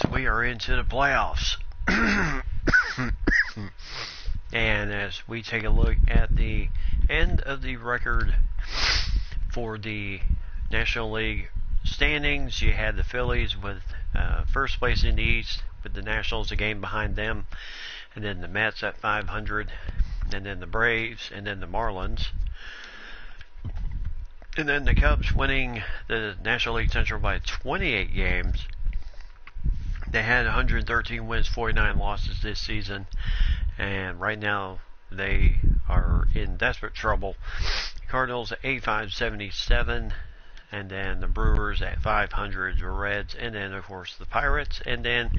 as we are into the playoffs. And as we take a look at the end of the record for the National League standings, you had the Phillies with first place in the East, with the Nationals a game behind them, and then the Mets at 500, and then the Braves, and then the Marlins. And then the Cubs winning the National League Central by 28 games. They had 113 wins, 49 losses this season, and right now they are in desperate trouble. Cardinals at 85-77, and then the Brewers at 500, the Reds, and then of course the Pirates, and then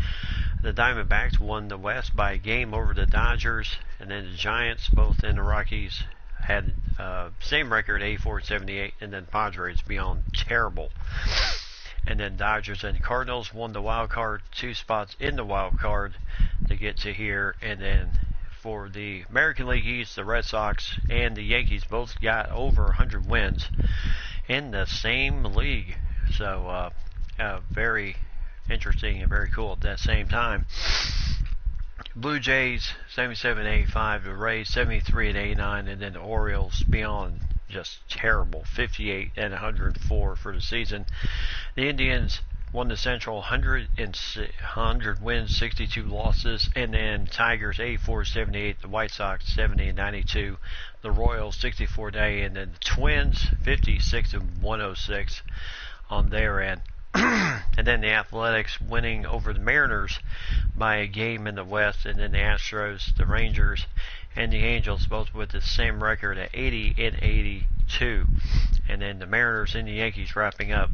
the Diamondbacks won the West by a game over the Dodgers, and then the Giants, both in the Rockies, had same record, 84-78, and then Padres beyond terrible. And then Dodgers and Cardinals won the wild card, 2 spots in the wild card to get to here. And then for the American League East, the Red Sox and the Yankees both got over 100 wins in the same league. So very interesting and very cool at that same time. Blue Jays 77-85, the Rays 73-89, and then the Orioles beyond just terrible, 58 and 104 for the season. The Indians won the Central, 100 wins, 62 losses, and then Tigers 84-78, the White Sox 70-92, the Royals 64-day, and then the Twins 56-106 on their end. And then the Athletics winning over the Mariners by a game in the West, and then the Astros, the Rangers, and the Angels both with the same record at 80-82. And then the Mariners and the Yankees wrapping up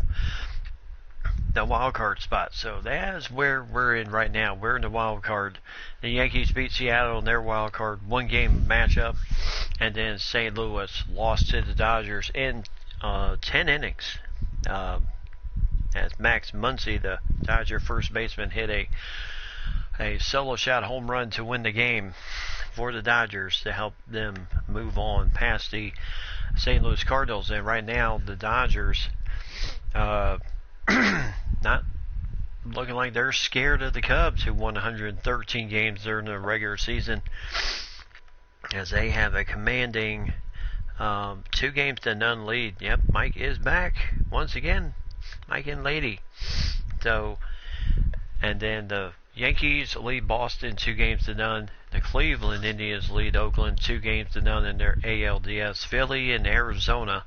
the wild card spot. So that is where we're in right now. We're in the wild card. The Yankees beat Seattle in their wild card 1-game matchup, and then St. Louis lost to the Dodgers in 10 innings. As Max Muncy, the Dodger first baseman, hit a solo shot home run to win the game for the Dodgers to help them move on past the St. Louis Cardinals. And right now the Dodgers not looking like they're scared of the Cubs, who won 113 games during the regular season, as they have a commanding 2-0 lead. Yep, Mike is back once again. Mike and Lady. So, and then the Yankees lead Boston 2-0. The Cleveland Indians lead Oakland 2-0 in their ALDS. Philly and Arizona,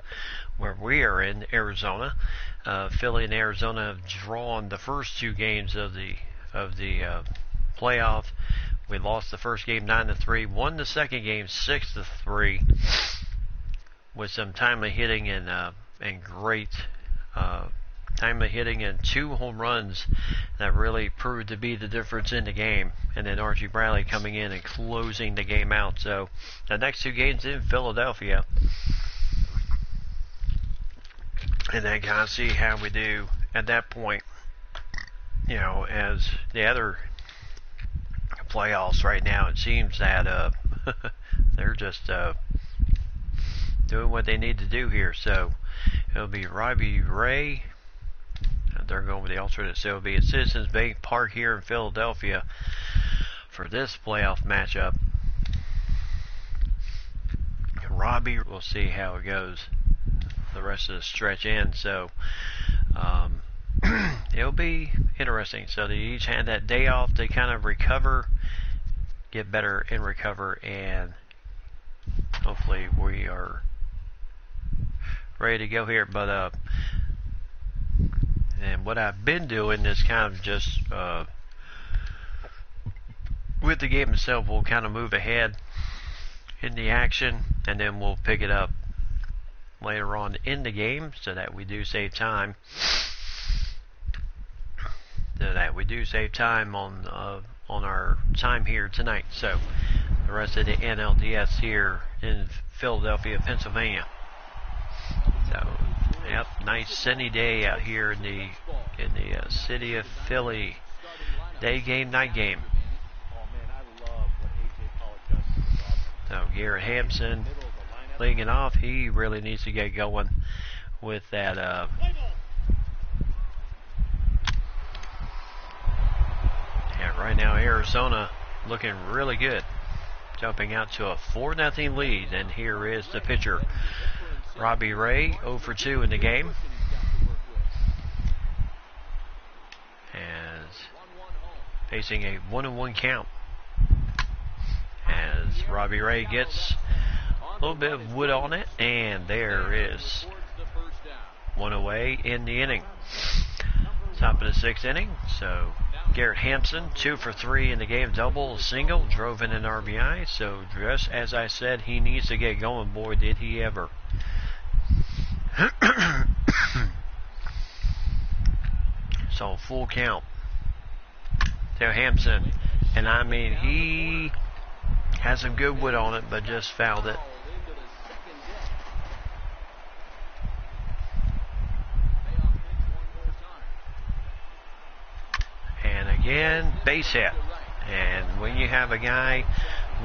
where we are in Arizona, Philly and Arizona have drawn the first 2 games of the playoff. We lost the first game 9-3, won the second game 6-3, with some timely hitting and great timely hitting and 2 home runs that really proved to be the difference in the game. And then Archie Bradley coming in and closing the game out. So the next 2 games in Philadelphia, and then kind of see how we do at that point. You know, as the other playoffs right now, it seems that they're just doing what they need to do here. So it'll be Robbie Ray. They're going with the alternate, so it'll be at Citizens Bank Park here in Philadelphia for this playoff matchup. Robbie, we'll see how it goes the rest of the stretch in. So it'll be interesting. So they each had that day off to kind of recover, get better and recover, and hopefully we are ready to go here. But and what I've been doing is kind of just with the game itself, we'll kind of move ahead in the action, and then we'll pick it up later on in the game, so that we do save time. On our time here tonight. So the rest of the NLDS here in Philadelphia, Pennsylvania. So, yep, nice sunny day out here in the city of Philly. Day game, night game. So Garrett Hampson leading it off. He really needs to get going with that Right now, Arizona looking really good, jumping out to a 4-0 lead. And here is the pitcher, Robbie Ray, 0 for 2 in the game. As facing a 1-1 count. As Robbie Ray gets a little bit of wood on it, and there is one away in the inning. Top of the 6th inning. So Garrett Hampson, 2 for 3 in the game, double, single, drove in an RBI. So just as I said, he needs to get going. Boy, did he ever. So full count to Hampson. And I mean, he has some good wood on it, but just fouled it. And again, base hit. And when you have a guy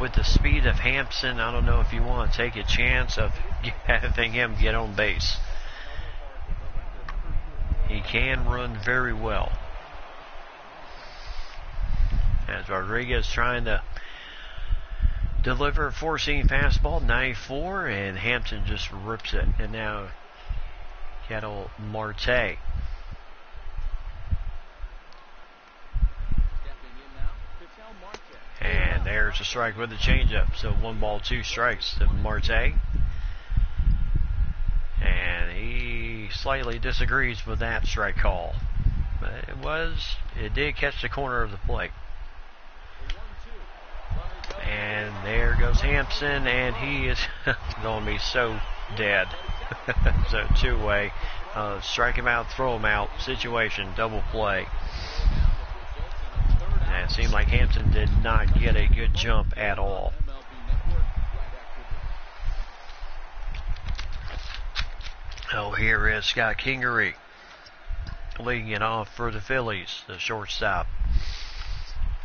with the speed of Hampson, I don't know if you want to take a chance of having him get on base. He can run very well. As Rodriguez trying to deliver a 4-seam fastball, 94, and Hampton just rips it. And now Kettle Marte. And there's a strike with a changeup. So 1 ball, 2 strikes to Marte. And he slightly disagrees with that strike call. But it did catch the corner of the plate. And there goes Hampson, and he is going to be so dead. So 2-way. Strike him out, throw him out situation, double play. And it seemed like Hampton did not get a good jump at all. Oh, here is Scott Kingery leading it off for the Phillies, the shortstop.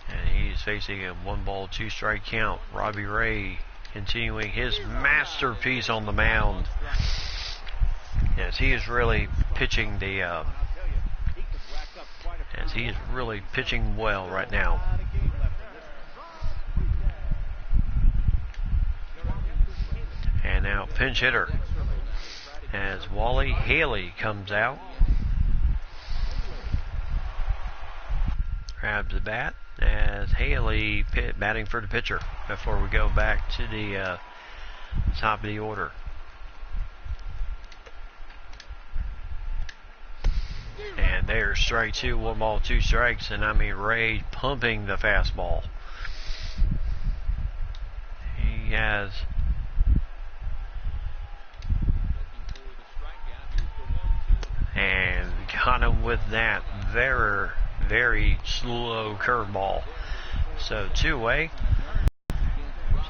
And he's facing a 1 ball, 2 strike count. Robbie Ray continuing his masterpiece on the mound. Yes, he is really pitching he is really pitching well right now. And now pinch hitter as Wally Haley comes out. Grabs the bat as Haley batting for the pitcher before we go back to the top of the order. And there's strike 2, 1 ball, 2 strikes, and I mean Ray pumping the fastball. He has and got him with that very, very slow curveball. So 2-way.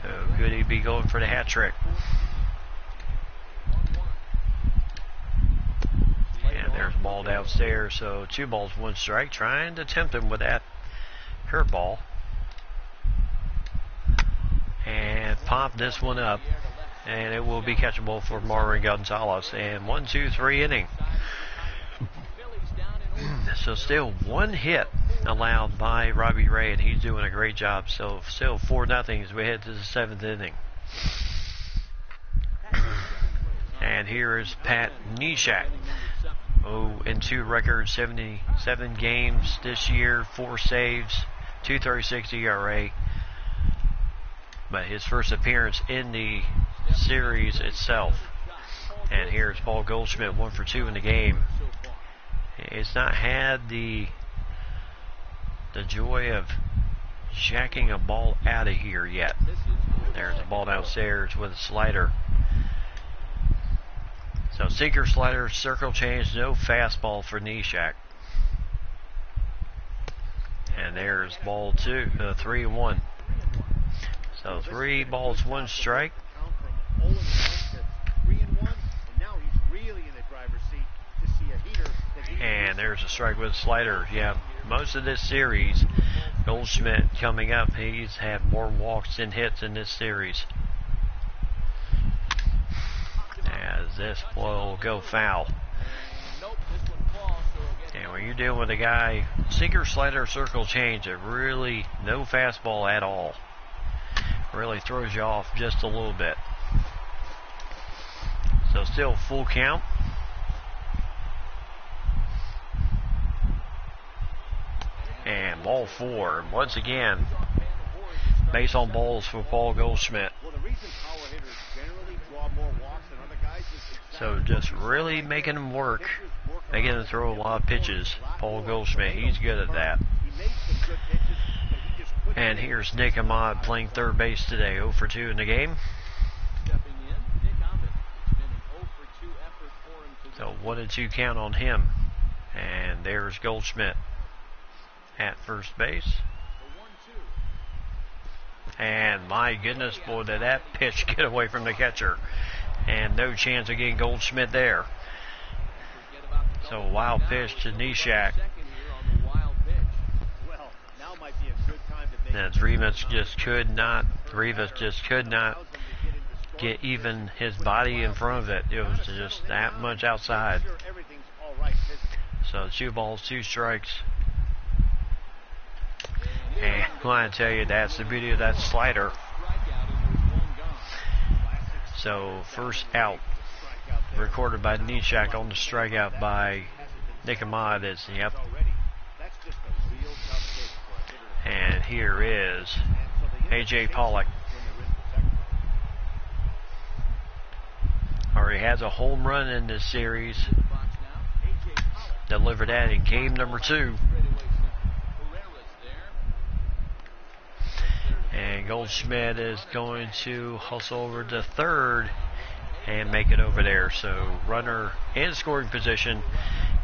So could he be going for the hat trick? And there's a ball downstairs. So 2 balls, 1 strike. Trying to tempt him with that curveball. And pop this one up. And it will be catchable for Marvin Gonzalez. And 1, 2, 3 inning. So still 1 hit allowed by Robbie Ray, and he's doing a great job. So still 4-0 as we head to the 7th inning. And here is Pat Neshek. 0-2 record, 77 games this year, 4 saves, 2.36 ERA. But his first appearance in the series itself. And here's Paul Goldschmidt, 1 for 2 in the game. It's not had the joy of jacking a ball out of here yet. There's a ball downstairs with a slider. So sinker, slider, circle change, no fastball for Neshek. And there's ball 3-1. So 3 balls, 1 strike. And there's a strike with a slider. Yeah, most of this series, Goldschmidt coming up, he's had more walks than hits in this series. As this will go foul. And And when you're dealing with a guy, sinker, slider, circle, change, it really, no fastball at all. Really throws you off just a little bit. So still full count. And ball 4. Once again, base on balls for Paul Goldschmidt. So just really making him work, making him throw a lot of pitches. Paul Goldschmidt, he's good at that. And here's Nick Ahmad playing third base today, 0 for 2 in the game. So 1-2 count on him. And there's Goldschmidt at first base. And my goodness, boy, did that pitch get away from the catcher. And no chance of getting Goldschmidt there. So a wild pitch to Neshek. And Rivas just could not get even his body in front of it. It was just that much outside. So 2 balls, 2 strikes. And I want to tell you, that's the beauty of that slider. So first out recorded by Neshek on the strikeout by Nick Ahmad is, yep. And here is A.J. Pollock. Already has a home run in this series. Delivered that in game number 2. And Goldschmidt is going to hustle over to third and make it over there. So runner in scoring position.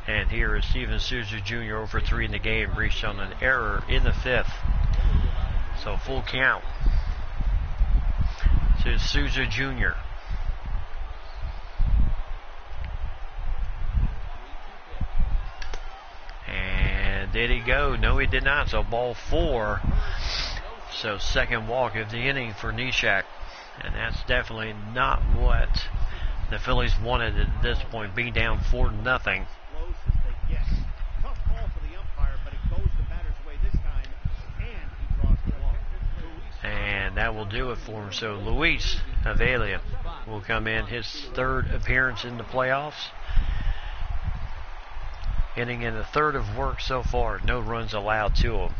And here is Steven Souza Jr. over 3 in the game. Reached on an error in the 5th. So full count to Souza Jr. And did he go? No, he did not. So ball 4. So second walk of the inning for Neshek. And that's definitely not what the Phillies wanted at this point, being down 4-0. And that will do it for him. So Luis Avila will come in, his 3rd appearance in the playoffs. Inning in the 3rd of work so far. No runs allowed to him.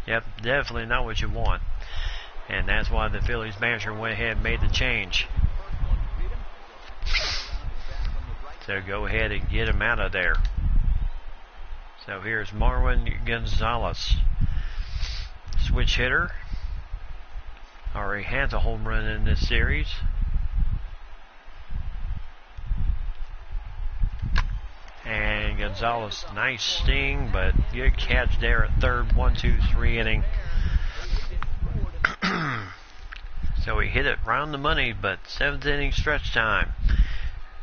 Yep, definitely not what you want. And that's why the Phillies manager went ahead and made the change. So go ahead and get him out of there. So here's Marwin Gonzalez. Switch hitter. Already has a home run in this series. And Gonzalez, nice sting, but good catch there at third. 1-2-3 inning. So he hit it round the money, but 7th inning stretch time.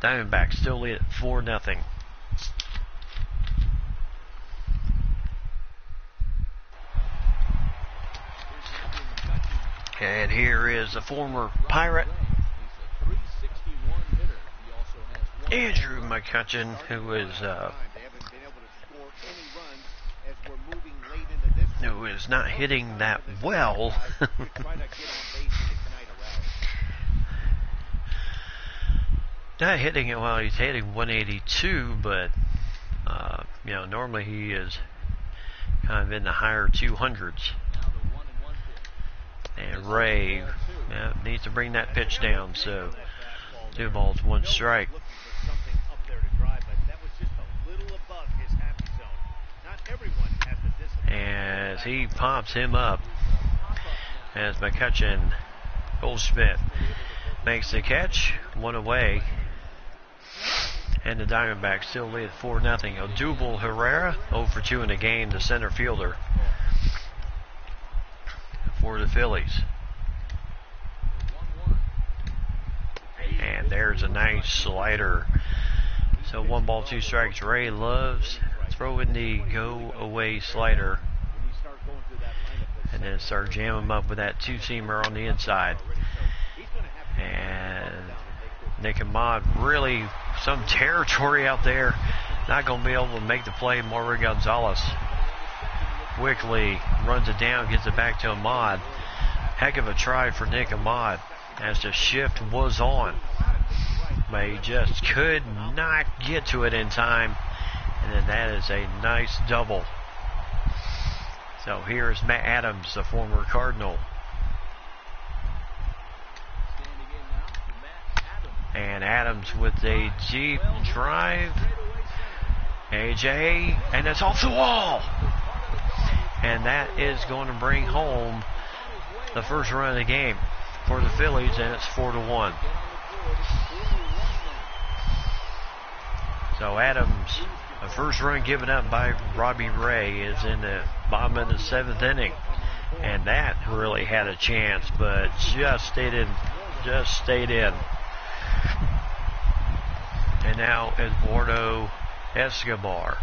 Diamondbacks still lead at 4-0. And here is the former Pirate, Andrew McCutchen, who is not hitting that well. Not hitting it well. He's hitting 182, but normally he is kind of in the higher 200s. And Ray needs to bring that pitch down. So 2 balls, 1 strike. As he pops him up, as McCutchen, Goldschmidt makes the catch, 1 away. And the Diamondbacks still lead 4-0. Odubel Herrera, 0 for 2 in the game, the center fielder for the Phillies. And there's a nice slider. So 1 ball, 2 strikes. Ray loves throwing the go-away slider. And then start jamming him up with that 2-seamer on the inside. And Nick Ahmad, really some territory out there. not going to be able to make the play. Maury Gonzalez quickly runs it down, gets it back to Ahmad. Heck of a try for Nick Ahmad as the shift was on, but he just could not get to it in time. And then that is a nice double. So here's Matt Adams, the former Cardinal. And Adams with a deep drive. AJ, and it's off the wall. And that is going to bring home the first run of the game for the Phillies, and it's 4-1. So Adams, the first run given up by Robbie Ray, is in the bottom of the 7th inning. And that really had a chance, but just stayed in. And now Eduardo Escobar,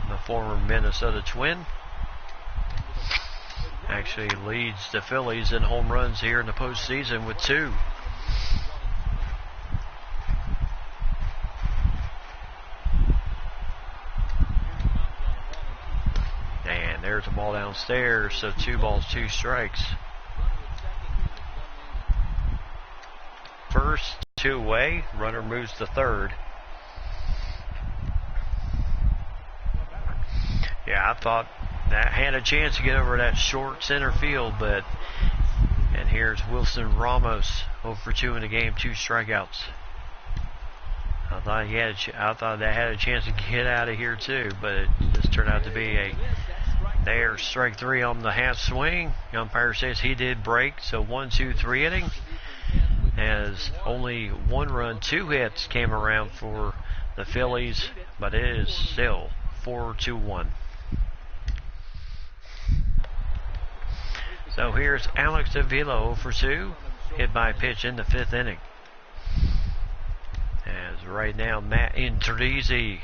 the former Minnesota Twin, actually leads the Phillies in home runs here in the postseason with 2. And there's a ball downstairs, so 2 balls, 2 strikes. First, 2 away, runner moves to third. Yeah, I thought that had a chance to get over that short center field, but, and here's Wilson Ramos, 0 for 2 in the game, 2 strikeouts. I thought that had a chance to get out of here too, but it just turned out to be a there. Strike 3 on the half swing. The umpire says he did break, so 1, 2, 3 inning. As only 1 run, 2 hits came around for the Phillies, but it is still 4-1. So here's Alex Avila, 0 for 2, hit by a pitch in the 5th inning. As right now, Matt Intrizzi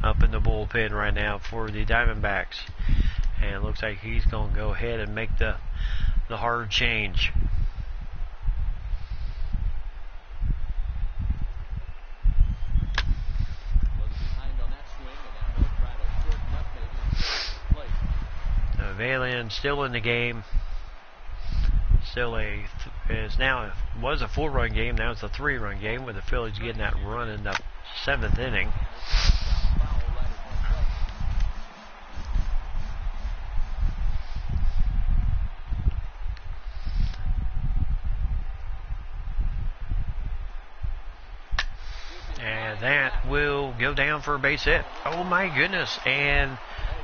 up in the bullpen right now for the Diamondbacks. And it looks like he's going to go ahead and make the hard change. Valian still in the game. Still was a 4-run game. Now it's a 3-run game with the Phillies getting that run in the 7th inning. And that will go down for a base hit. Oh my goodness. And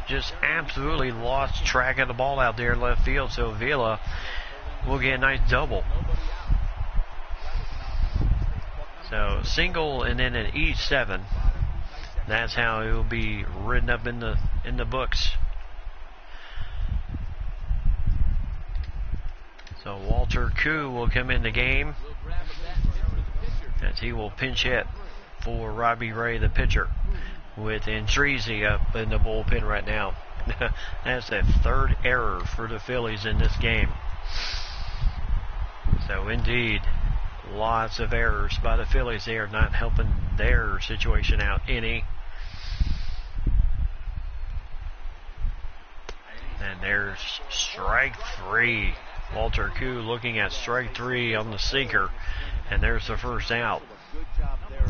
just absolutely lost track of the ball out there in left field. So Avila will get a nice double. So single and then an E7. That's how it will be written up in the books. So Walter Koo will come in the game as he will pinch hit for Robbie Ray, the pitcher, with Intrizzi up in the bullpen right now. That's the 3rd error for the Phillies in this game. So indeed, lots of errors by the Phillies. They are not helping their situation out any. And there's strike 3. Walter Koo looking at strike 3 on the sinker. And there's the first out.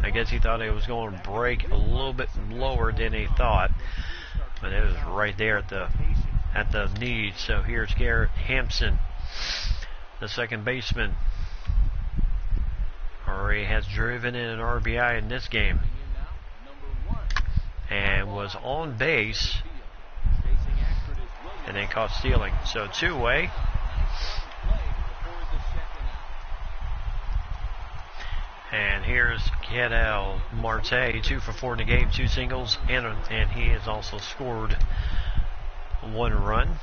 I guess he thought it was going to break a little bit lower than he thought, but it was right there at the knee. So here's Garrett Hampson, the second baseman. Already has driven in an RBI in this game and was on base and then caught stealing. So 2 away. And here's Ketel Marte, 2 for 4 in the game, 2 singles, and he has also scored 1 run.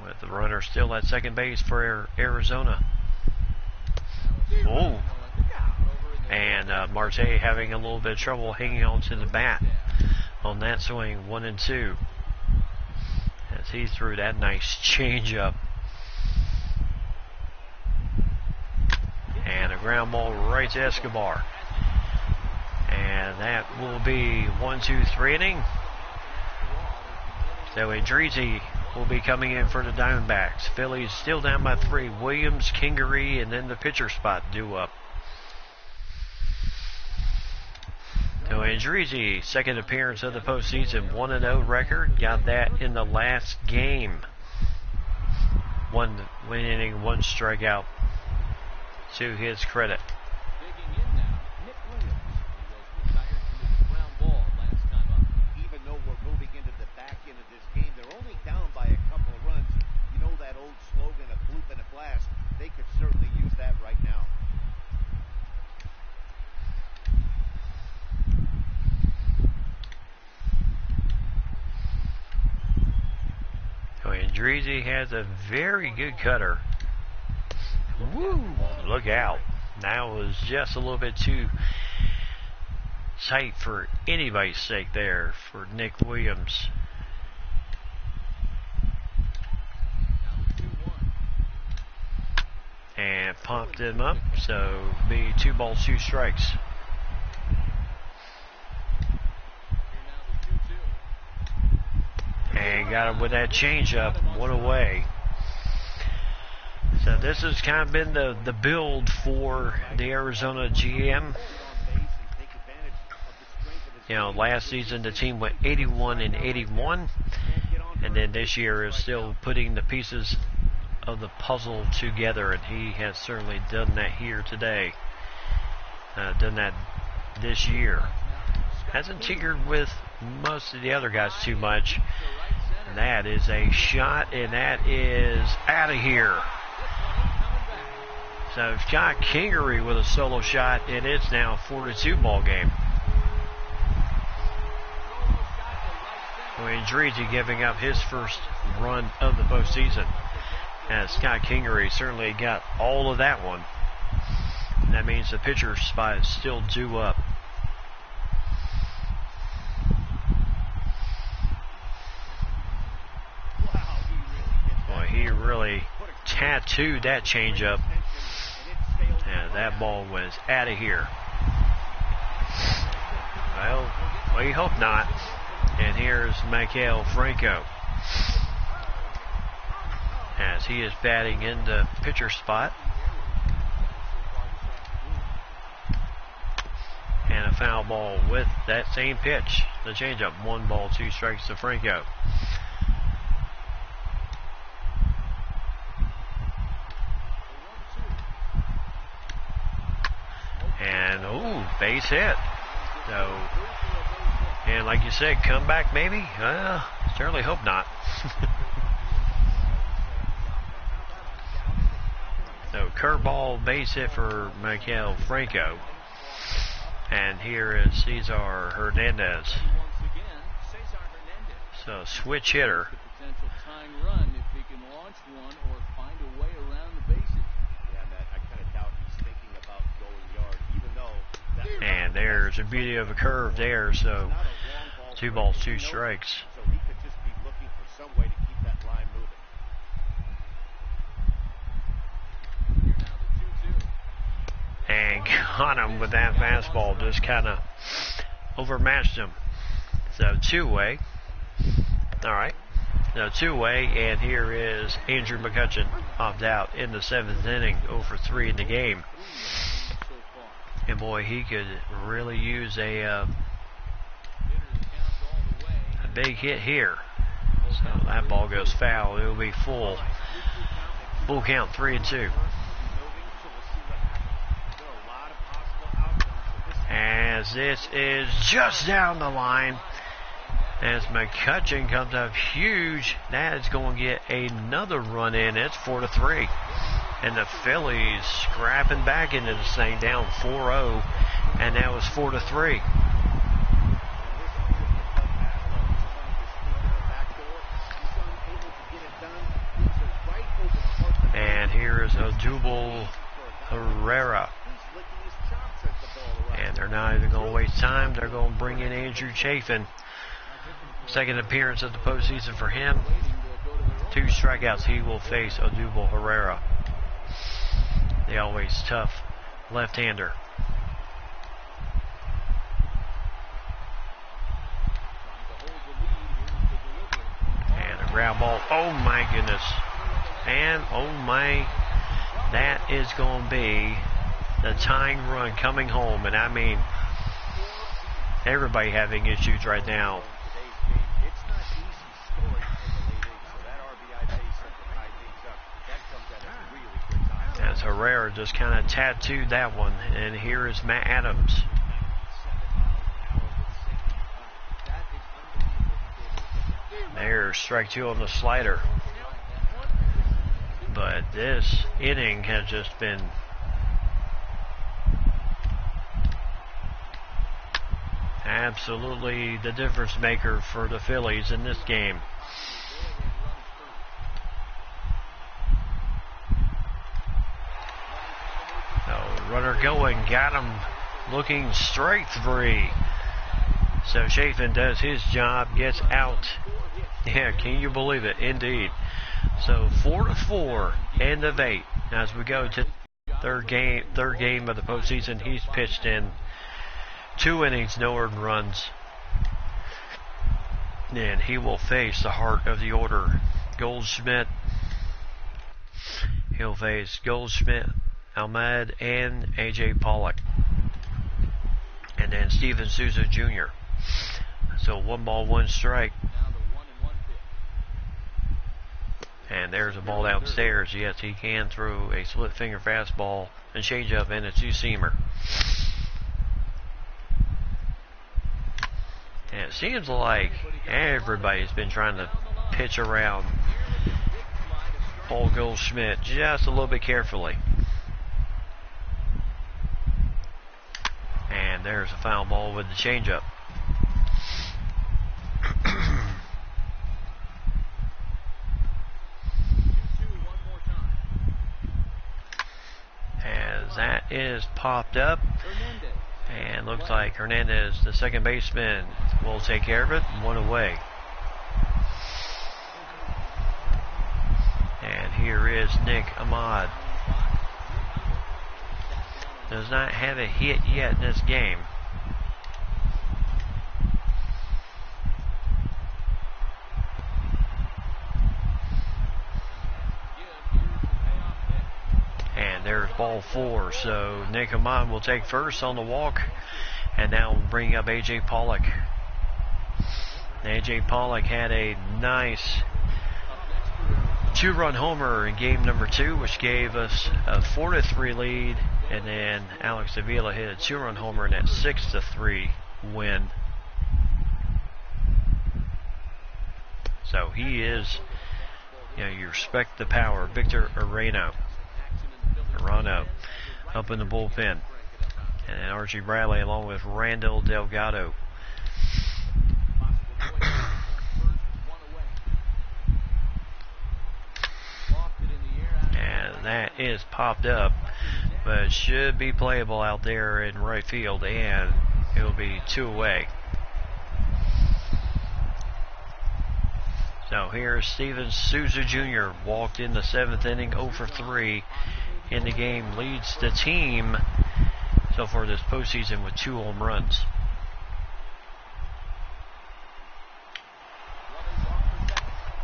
With the runner still at second base for Arizona. Oh, and Marte having a little bit of trouble hanging on to the bat on that swing, 1 and 2, as he threw that nice changeup. And a ground ball right to Escobar. And that will be 1-2-3 inning. So Andreezy will be coming in for the Diamondbacks. Phillies still down by 3. Williams, Kingery, and then the pitcher spot due up. So Andreezy, second appearance of the postseason, 1-0 record. Got that in the last game. 1 inning, 1 strikeout to his credit. Even though we're moving into the back end of this game, they're only down by a couple of runs. You know that old slogan, a bloop and a blast. They could certainly use that right now. So Andreezy has a very good cutter. Woo! Look out. That was just a little bit too tight for anybody's sake there for Nick Williams. And pumped him up, so be 2 balls, 2 strikes. And got him with that changeup, 1 away. So this has kind of been the build for the Arizona GM. You know, last season the team went 81-81, and then this year is still putting the pieces of the puzzle together, and he has certainly done that here today. Done that this year. Hasn't tinkered with most of the other guys too much. And that is a shot, and that is out of here. So Scott Kingery with a solo shot, and it's now a 4-2 ball game. Andreezy giving up his first run of the postseason. As Scott Kingery certainly got all of that one. And that means the pitcher spot is still due up. Boy, he really tattooed that changeup. And that ball was out of here. Well, we hope not. And here's Maikel Franco, as he is batting in the pitcher spot. And a foul ball with that same pitch, the changeup. 1 ball, 2 strikes to Franco. And, ooh, base hit. So, and like you said, comeback maybe? Certainly hope not. So curveball base hit for Maikel Franco. And here is Cesar Hernandez. So switch hitter. And there's a beauty of a curve there, so 2 balls, 2 strikes. So he could just be looking for some way to keep that line moving. And got him with that fastball, just kind of overmatched him. So 2-way. Alright. So 2-way, and here is Andrew McCutchen popped out in the 7th inning, 0-for-3 in the game. And boy, he could really use a big hit here. So that ball goes foul. It will be full count, 3-2. As this is just down the line, as McCutchen comes up huge, that is going to get another run in. It's 4-3. And the Phillies scrapping back into this thing, down 4-0, and that was 4-3. And here is Odubel Herrera. And they're not even going to waste time. They're going to bring in Andrew Chafin. Second appearance of the postseason for him. 2 strikeouts. He will face Odubel Herrera. The always tough left-hander. And a ground ball. Oh my goodness. And oh my, that is going to be the tying run coming home. And I mean, everybody having issues right now. As Herrera just kind of tattooed that one. And here is Matt Adams. There's strike two on the slider. But this inning has just been absolutely the difference maker for the Phillies in this game. So runner going, got him looking strike three. So Chafin does his job, gets out. Yeah, can you believe it? Indeed. So 4-4, end of 8. As we go to third game of the postseason, he's pitched in 2 innings, no earned runs. And he will face the heart of the order, Goldschmidt. He'll face Goldschmidt, Ahmed, and A.J. Pollock. And then Steven Souza Jr. So 1 ball, 1 strike. And there's a ball downstairs. Yes, he can throw a split finger fastball and changeup and a 2-seamer. And it seems like everybody's been trying to pitch around Paul Goldschmidt just a little bit carefully. And there's a foul ball with the changeup. As that is popped up, and looks like Hernandez, the second baseman, will take care of it. 1 away. And here is Nick Ahmad. Does not have a hit yet in this game. And there's ball 4. So Nick Ahmad will take first on the walk. And now we'll bring up A.J. Pollock. A.J. Pollock had a nice 2-run homer in game number 2, which gave us a 4-3 lead. And then Alex Avila hit a 2-run homer in that 6-3 win. So he is, you respect the power. Victor Arano up in the bullpen. And then Archie Bradley along with Randall Delgado. And that is popped up, but should be playable out there in right field, and it'll be 2 away. So here's Steven Souza Jr. walked in the 7th inning, 0 for 3 in the game, leads the team so far this postseason with 2 home runs.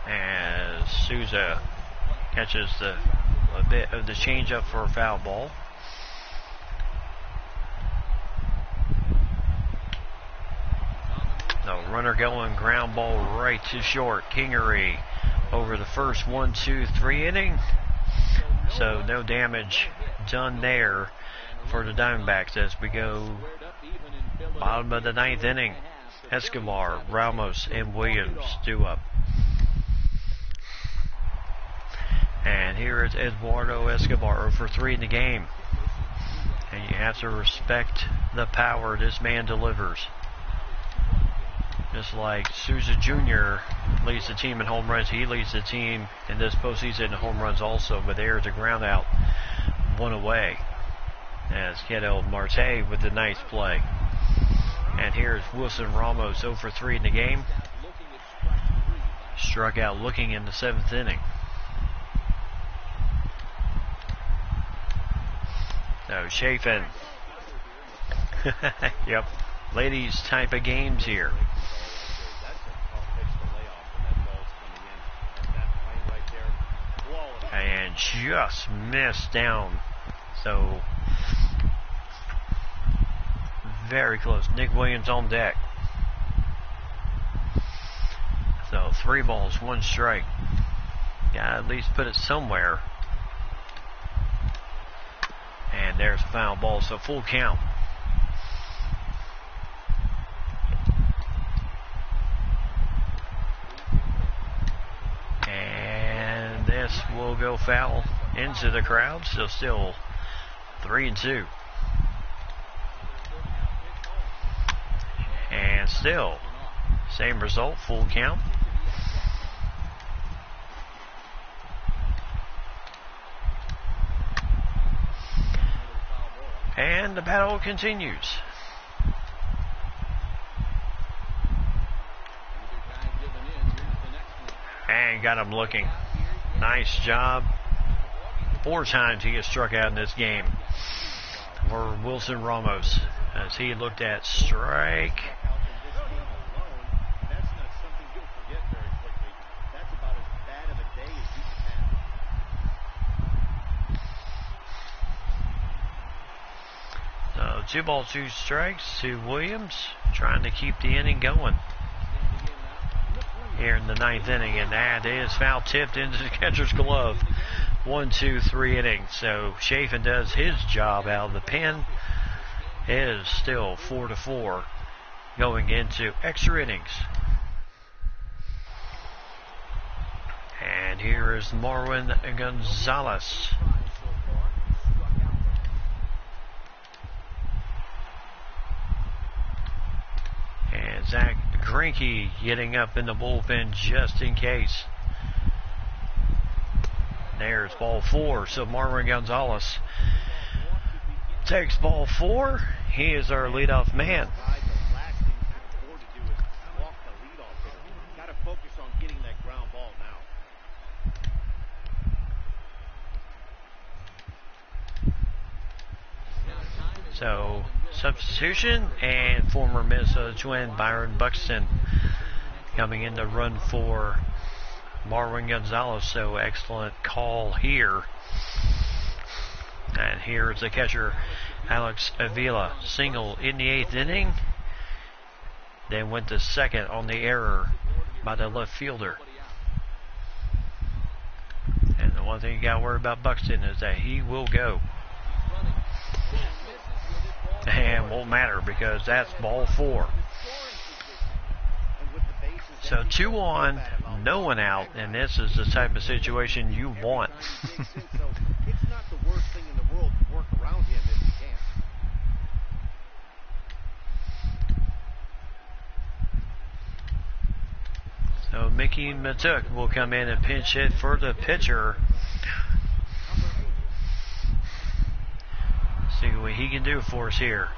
As Souza catches a bit of the changeup for a foul ball. No, runner going, ground ball right to short. Kingery over the first 1, 2, 3 inning. So no damage done there for the Diamondbacks as we go bottom of the 9th inning. Escobar, Ramos, and Williams due up. And here is Eduardo Escobar, 0 for 3 in the game. And you have to respect the power this man delivers. Just like Souza Jr. leads the team in home runs, he leads the team in this postseason in home runs also. But there's a ground out, 1 away. As Ketel Marte with the nice play. And here's Wilson Ramos, 0 for 3 in the game. Struck out looking in the 7th inning. So Chafin. Yep. Ladies type of games here. And just missed down. So very close. Nick Williams on deck. So 3 balls, 1 strike. Gotta at least put it somewhere. And there's a foul ball, so full count. And this will go foul into the crowd, so still 3-2. And still, same result, full count. And the battle continues. And got him looking. Nice job. 4 times he has struck out in this game for Wilson Ramos as he looked at strike. So 2 balls, 2 strikes to Williams, trying to keep the inning going here in the 9th inning, and that is foul tipped into the catcher's glove. 1, 2, 3 innings. So Chafin does his job out of the pen. It is still 4-4 going into extra innings. And here is Marwin Gonzalez. And Zach Greinke getting up in the bullpen just in case. There's ball 4. So Marwin Gonzalez takes ball 4. He is our leadoff man. So substitution, and former Minnesota Twin Byron Buxton coming in to run for Marwin Gonzalez. So excellent call here. And here is the catcher, Alex Avila. Single in the 8th inning. Then went to second on the error by the left fielder. And the one thing you got to worry about Buxton is that he will go. And won't matter because that's ball 4. So 2 on, no one out, and this is the type of situation you want. It's not the worst thing in the world to work around him if you can. So Mickey Matuk will come in and pinch hit for the pitcher. See what he can do for us here.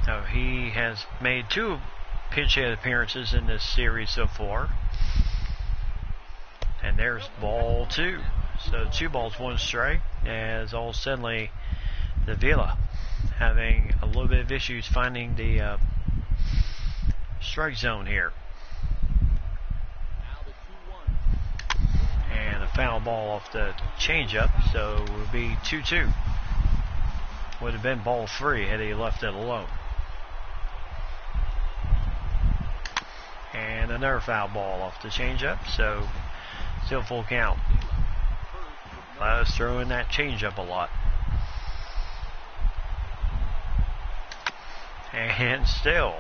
So he has made 2 pinch hit appearances in this series so far. And there's ball 2. So 2 balls, 1 strike, as all suddenly the Villa having a little bit of issues finding the strike zone here. And a foul ball off the changeup, so it would be 2-2. Would have been ball 3 had he left it alone. And another foul ball off the changeup, so still full count. Let us throw in that changeup a lot. And still.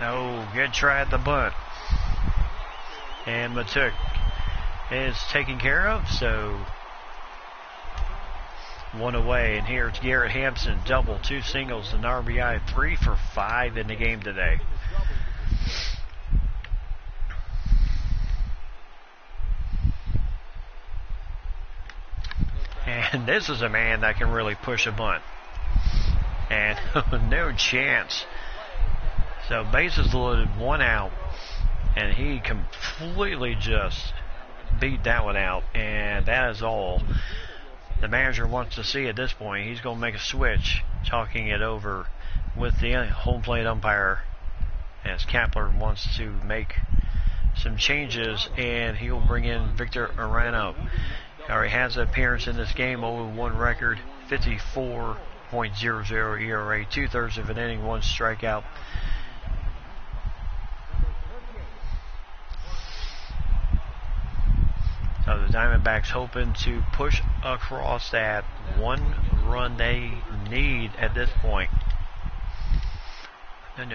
Oh, good try at the bunt. And Matuk is taken care of, so 1 away. And here it's Garrett Hampson, double, 2 singles, and RBI, 3 for 5 in the game today. And this is a man that can really push a bunt. And no chance. So bases loaded, 1 out, and he completely just beat that one out, and that is all the manager wants to see at this point. He's going to make a switch, talking it over with the home plate umpire, as Kapler wants to make some changes, and he'll bring in Victor Arano. He already has an appearance in this game, 0-1 record, 54.00 ERA, 2/3 of an inning, 1 strikeout. So the Diamondbacks hoping to push across that 1 run they need at this point. No.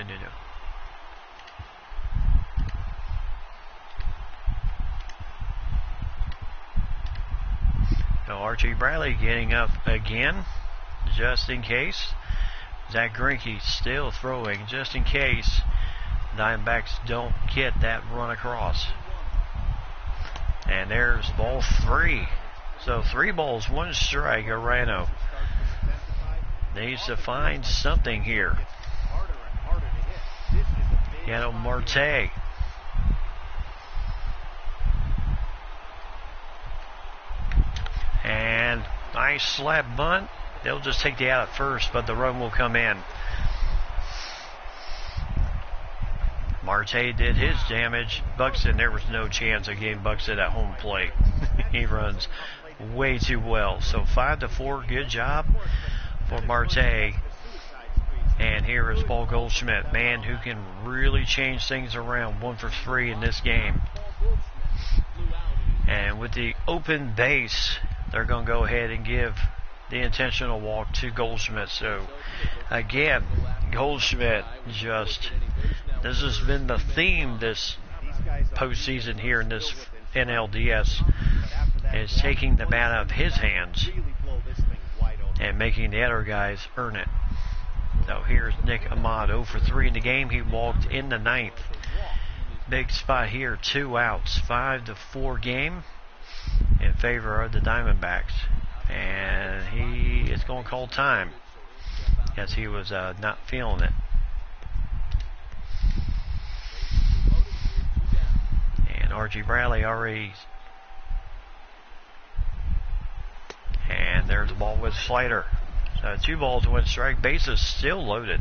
So Archie Bradley getting up again, just in case. Zach Greinke still throwing, just in case Diamondbacks don't get that run across. And there's ball 3. So 3 balls, 1 strike. Arano needs to find something here. Yano Marte. And nice slap bunt. They'll just take the out at first, but the run will come in. Marte did his damage. Buxton, there was no chance of getting Buxton at home plate. He runs way too well. So 5-4, good job for Marte. And here is Paul Goldschmidt, man who can really change things around. 1 for 3 in this game. And with the open base, they're going to go ahead and give the intentional walk to Goldschmidt. So again, Goldschmidt just, this has been the theme this postseason here in this NLDS, is taking the bat out of his hands and making the other guys earn it. So here's Nick Ahmad, 0 for 3 in the game. He walked in the 9th. Big spot here, 2 outs, 5-4 game in favor of the Diamondbacks. And he is going to call time, as he was not feeling it. And Archie Bradley already. And there's the ball with slider. So 2 balls, 1 strike. Bases still loaded.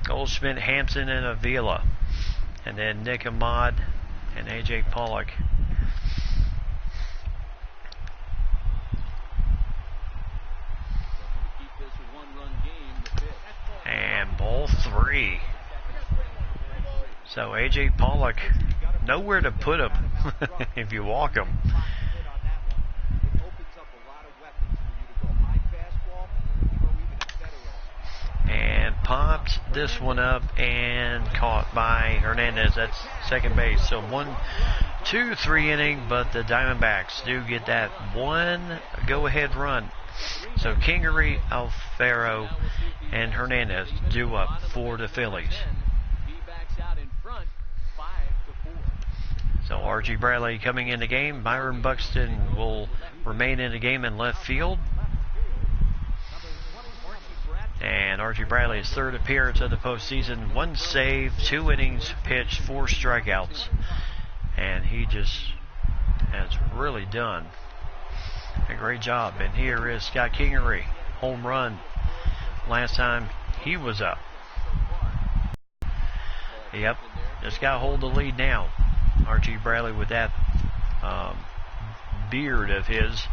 Goldschmidt, Hampson, and Avila. And then Nick Ahmad and A.J. Pollock. And ball 3. So A.J. Pollock, nowhere to put him if you walk him. And popped this one up and caught by Hernandez. That's second base. So 1, 2, 3 inning, but the Diamondbacks do get that 1 go-ahead run. So Kingery, Alfaro, and Hernandez due up for the Phillies. So Archie Bradley coming in the game. Byron Buxton will remain in the game in left field. And Archie Bradley's 3rd appearance of the postseason. 1 save, 2 innings pitched, 4 strikeouts. And he just has really done a great job. And here is Scott Kingery, home run last time he was up. Yep, just got to hold the lead now. Archie Bradley with that beard of his.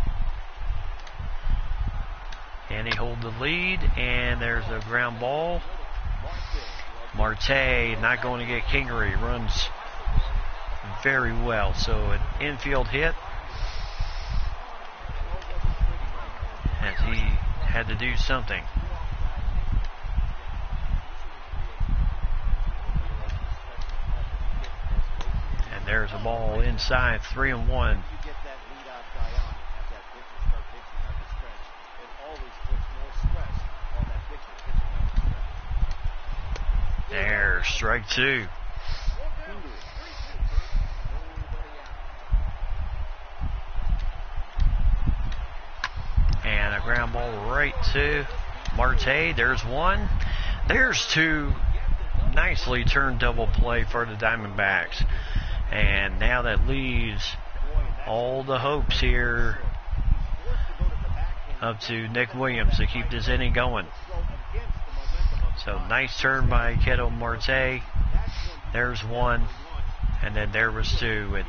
Can he hold the lead? And there's a ground ball. Marte not going to get Kingery. Runs very well. So an infield hit, as he had to do something. And there's a ball inside, 3-1. There, strike 2. And a ground ball right to Marte. There's 1. There's 2. nicely turned double play for the Diamondbacks. And now that leaves all the hopes here up to Nick Williams to keep this inning going. So nice turn by Ketel Marte. There's one, and then there was two. And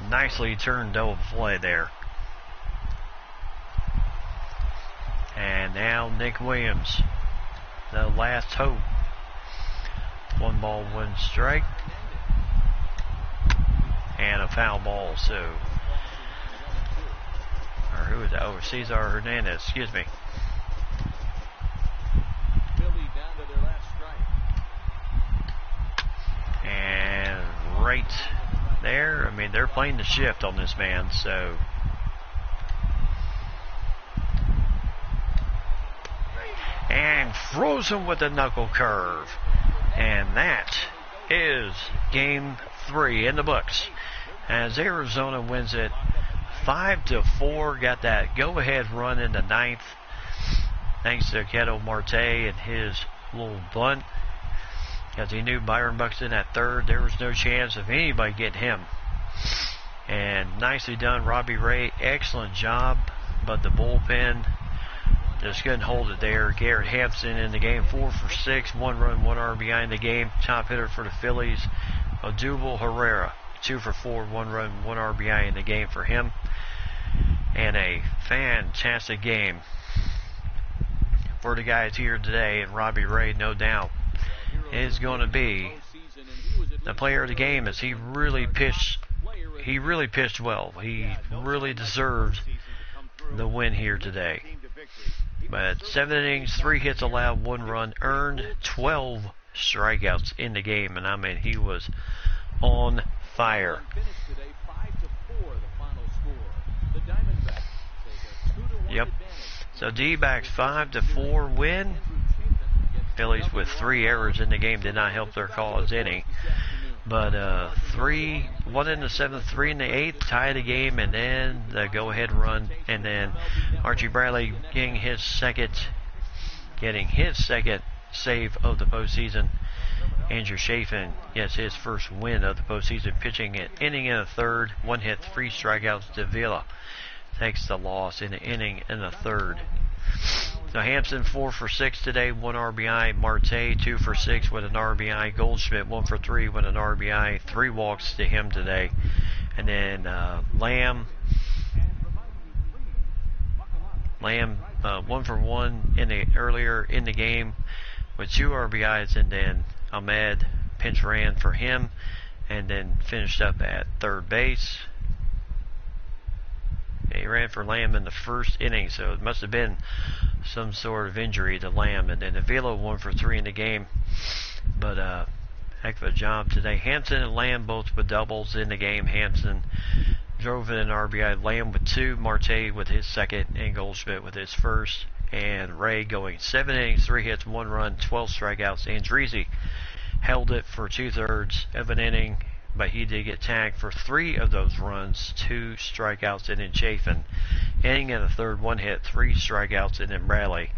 nicely turned double play there. And now Nick Williams, the last hope. 1 ball, 1 strike. And a foul ball, so. Or who is that? Oh, Cesar Hernandez, excuse me. And right there, I mean, they're playing the shift on this man, so. And frozen with a knuckle curve. And that is game 3 in the books. As Arizona wins it 5-4, got that go-ahead run in the 9th. Thanks to Ketel Marte and his little bunt. Because he knew Byron Buxton at third. There was no chance of anybody getting him. And nicely done, Robbie Ray. Excellent job. But the bullpen just couldn't hold it there. Garrett Hampson in the game, 4 for 6. 1 run, 1 RBI in the game. Top hitter for the Phillies, Odubel Herrera. 2 for 4. 1 run, 1 RBI in the game for him. And a fantastic game for the guys here today. And Robbie Ray, no doubt, is going to be the player of the game, as he really pitched well. He really deserved the win here today. But 7 innings, 3 hits allowed, 1 run earned, 12 strikeouts in the game, and I mean, he was on fire. Yep. So D-backs 5-4 win. Phillies with 3 errors in the game did not help their cause any. But 1 in the 7th, 3 in the 8th, tie the game, and then the go-ahead run, and then Archie Bradley getting his second save of the postseason. Andrew Chafin gets his first win of the postseason, pitching an inning in the 3rd, 1 hit, 3 strikeouts. Davila takes the loss in the inning in the 3rd. So Hampson 4 for 6 today, 1 RBI. Marte 2 for 6 with an RBI. Goldschmidt 1 for 3 with an RBI. 3 walks to him today. And then Lamb 1 for 1 earlier in the game with 2 RBIs, and then Ahmed pinch ran for him, and then finished up at third base. He ran for Lamb in the 1st inning, so it must have been some sort of injury to Lamb. And then Avila 1 for 3 in the game. But heck of a job today. Hampson and Lamb both with doubles in the game. Hampson drove in an RBI. Lamb with 2, Marte with his 2nd, and Goldschmidt with his 1st. And Ray going 7 innings, 3 hits, 1 run, 12 strikeouts. Andreezy held it for 2/3 of an inning, but he did get tagged for 3 of those runs, 2 strikeouts. And then Chafin, inning in the 3rd, 1 hit, 3 strikeouts. And then Bradley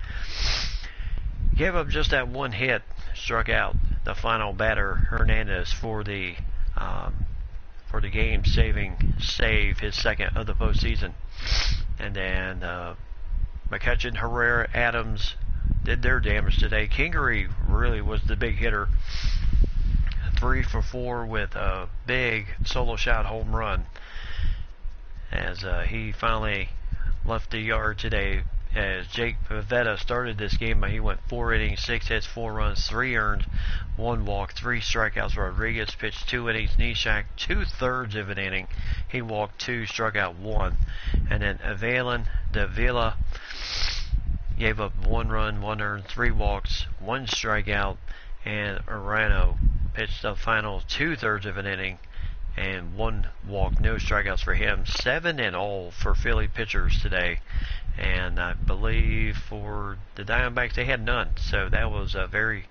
gave up just that 1 hit, struck out the final batter, Hernandez, for the game-saving save, his 2nd of the postseason. And then McCutcheon, Herrera, Adams did their damage today. Kingery really was the big hitter. 3 for 4 with a big solo shot home run, as he finally left the yard today. As Jake Pivetta started this game, he went 4 innings, 6 hits, 4 runs, 3 earned, 1 walk, 3 strikeouts. Rodriguez pitched 2 innings. Neshek 2/3 of an inning. He walked 2, struck out 1. And then Davila gave up 1 run, 1 earned, 3 walks, 1 strikeout. And Arano pitched the final 2/3 of an inning and 1 walk, no strikeouts for him. 7 in all for Philly pitchers today. And I believe for the Diamondbacks, they had none. So that was a very,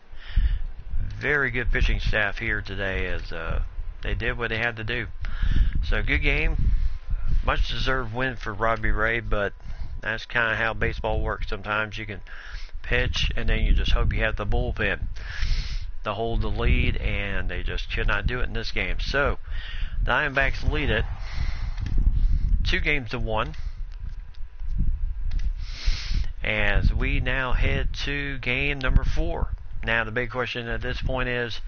very good pitching staff here today, as they did what they had to do. So good game. Much deserved win for Robbie Ray, but that's kind of how baseball works. Sometimes you can pitch, and then you just hope you have the bullpen. to hold the lead, and they just could not do it in this game. So Diamondbacks lead it 2-1 as we now head to game number 4. Now the big question at this point is,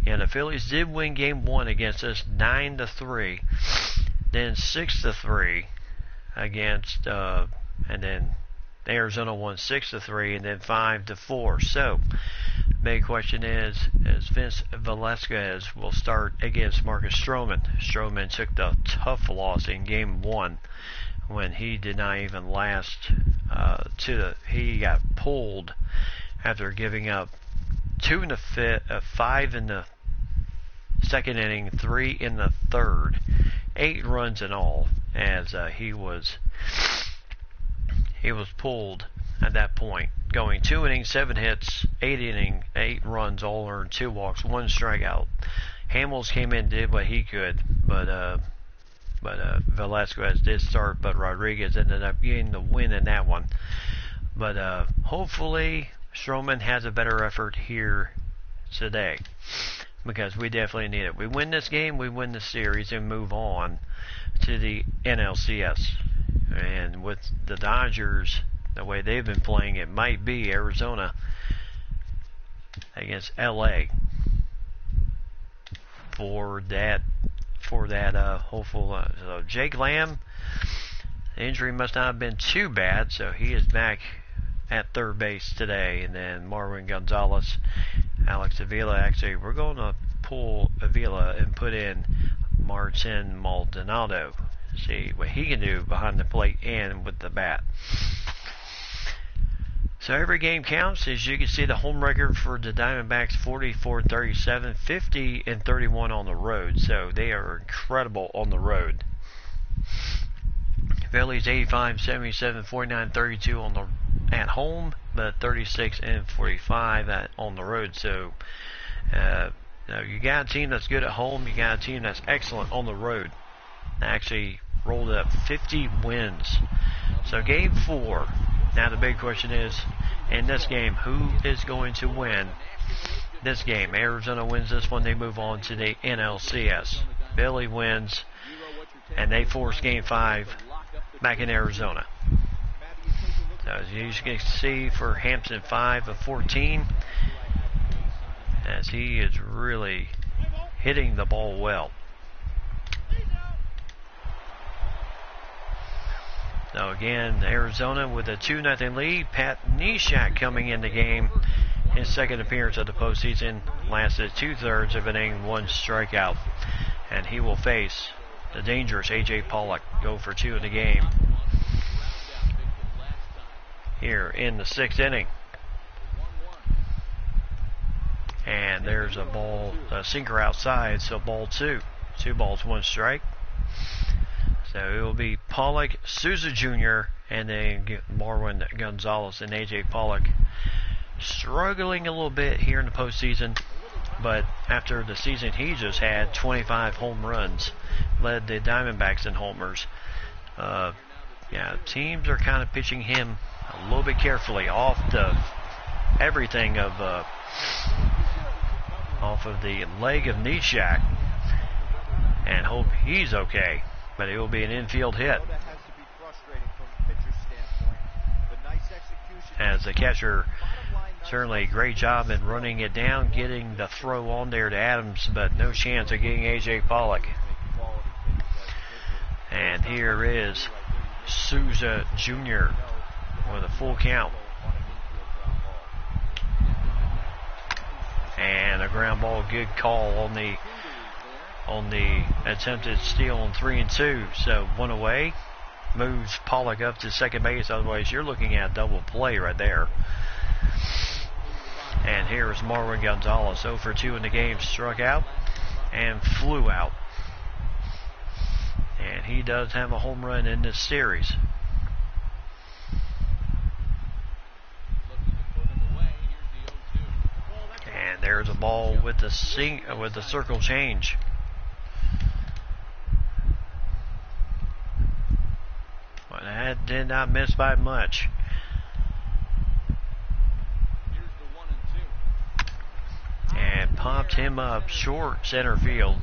the Phillies did win game 1 against us 9-3, then 6-3 against, and then Arizona won 6-3, and then 5-4. So big question is Vince Velasquez will start against Marcus Stroman. Stroman took the tough loss in game 1 when he did not even last he got pulled after giving up 5 in the second inning, 3 in the third, 8 runs in all, as he was pulled at that point, going 2 innings, 7 hits, 8 runs, all earned, 2 walks, 1 strikeout. Hamels came in, did what he could, but Velasquez did start, but Rodriguez ended up getting the win in that one. But hopefully Stroman has a better effort here today, because we definitely need it. We win this game, we win the series, and move on to the NLCS. And with the Dodgers, the way they've been playing, it might be Arizona against LA for that hopeful. So Jake Lamb, the injury must not have been too bad, so he is back at third base today. And then Marwin Gonzalez, Alex Avila. Actually, we're going to pull Avila and put in Martin Maldonado. See what he can do behind the plate and with the bat. So every game counts. As you can see, the home record for the Diamondbacks, 44-37, 50-31 on the road. So they are incredible on the road. Phillies 85-77, 49-32 at home, but 36-45 on the road. So you got a team that's good at home. You got a team that's excellent on the road. Actually rolled up 50 wins. So game 4. Now the big question is, in this game, who is going to win this game? Arizona wins this one, they move on to the NLCS. Philly wins, and they force game 5 back in Arizona. So as you can see for Hampson, 5 of 14, as he is really hitting the ball well. So again, Arizona with a 2-0 lead. Pat Neshek coming in the game. His second appearance of the postseason, lasted 2/3 of an inning, 1 strikeout. And he will face the dangerous A.J. Pollock, go for 2 in the game here in the 6th inning. And there's a ball, a sinker outside, so ball 2. 2 balls, 1 strike. So it will be Pollock, Souza Jr., and then Marwin Gonzalez and A.J. Pollock struggling a little bit here in the postseason. But after the season he just had, 25 home runs, led the Diamondbacks in homers. Teams are kind of pitching him a little bit carefully off the everything of off of the leg of Neshek, and hope he's okay. But it will be an infield hit, as the catcher, certainly a great job in running it down, getting the throw on there to Adams, but no chance of getting A.J. Pollock. And here is Souza Jr. with a full count. And a ground ball, good call on the attempted steal on 3-2. So 1 away, moves Pollock up to second base. Otherwise, you're looking at a double play right there. And here is Marwin Gonzalez, 0 for 2 in the game, struck out and flew out. And he does have a home run in this series. And there's a ball with the circle change. Well, that did not miss by much. popped him up short center field.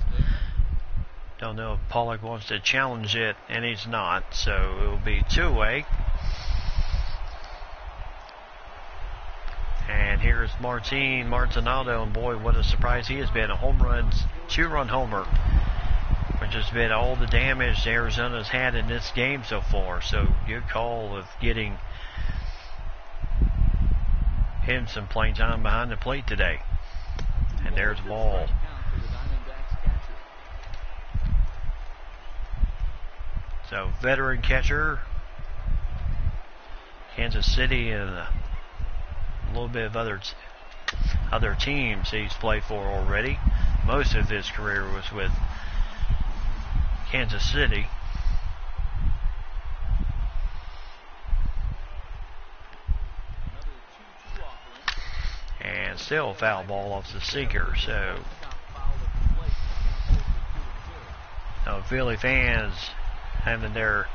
Don't know if Pollock wants to challenge it, and he's not, so it will be 2-away. And here's Martinado, and boy, what a surprise he has been. A home run, 2-run homer, which has been all the damage Arizona's had in this game so far. So good call of getting him some playing time behind the plate today. And there's the ball. So veteran catcher, Kansas City, and a little bit of other teams he's played for already. Most of his career was with Kansas City. And still a foul ball off the sinker. So Philly fans having their,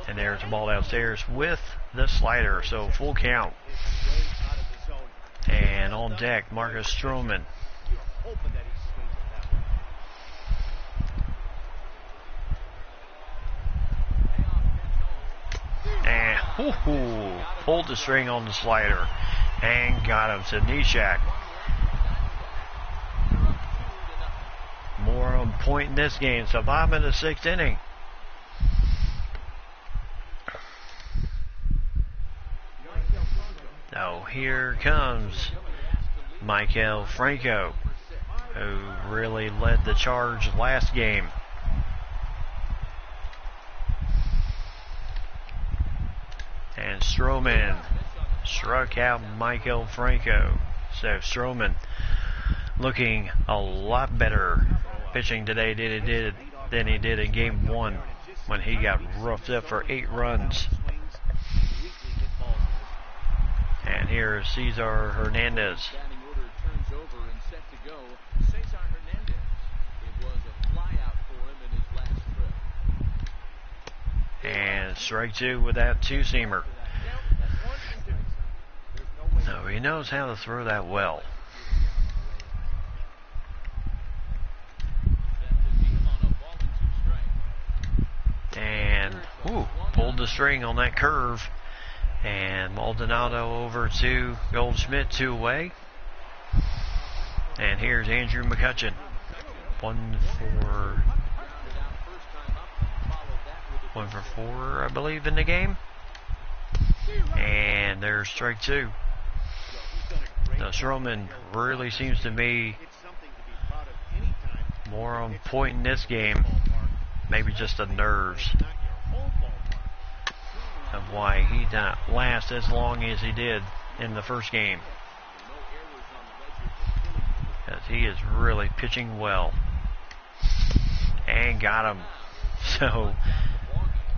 and there's the ball downstairs with the slider. So full count. And on deck, Marcus Stroman. And pulled the string on the slider and got him to Nishak. More on point in this game. So 5 in the 6th inning. Now here comes Michael Franco, who really led the charge last game. And Stroman struck out Michael Franco. So Stroman looking a lot better pitching today than he did in game 1 when he got roughed up for 8 runs. And here's Cesar Hernandez. And strike 2 with that 2-seamer. So he knows how to throw that well. And pulled the string on that curve. And Maldonado over to Goldschmidt, 2-away. And here's Andrew McCutcheon. 1 for 4, I believe, in the game. And there's strike 2. Now Stroman really seems to be more on point in this game. Maybe just the nerves of why he didn't last as long as he did in the first game. Because he is really pitching well. And got him. So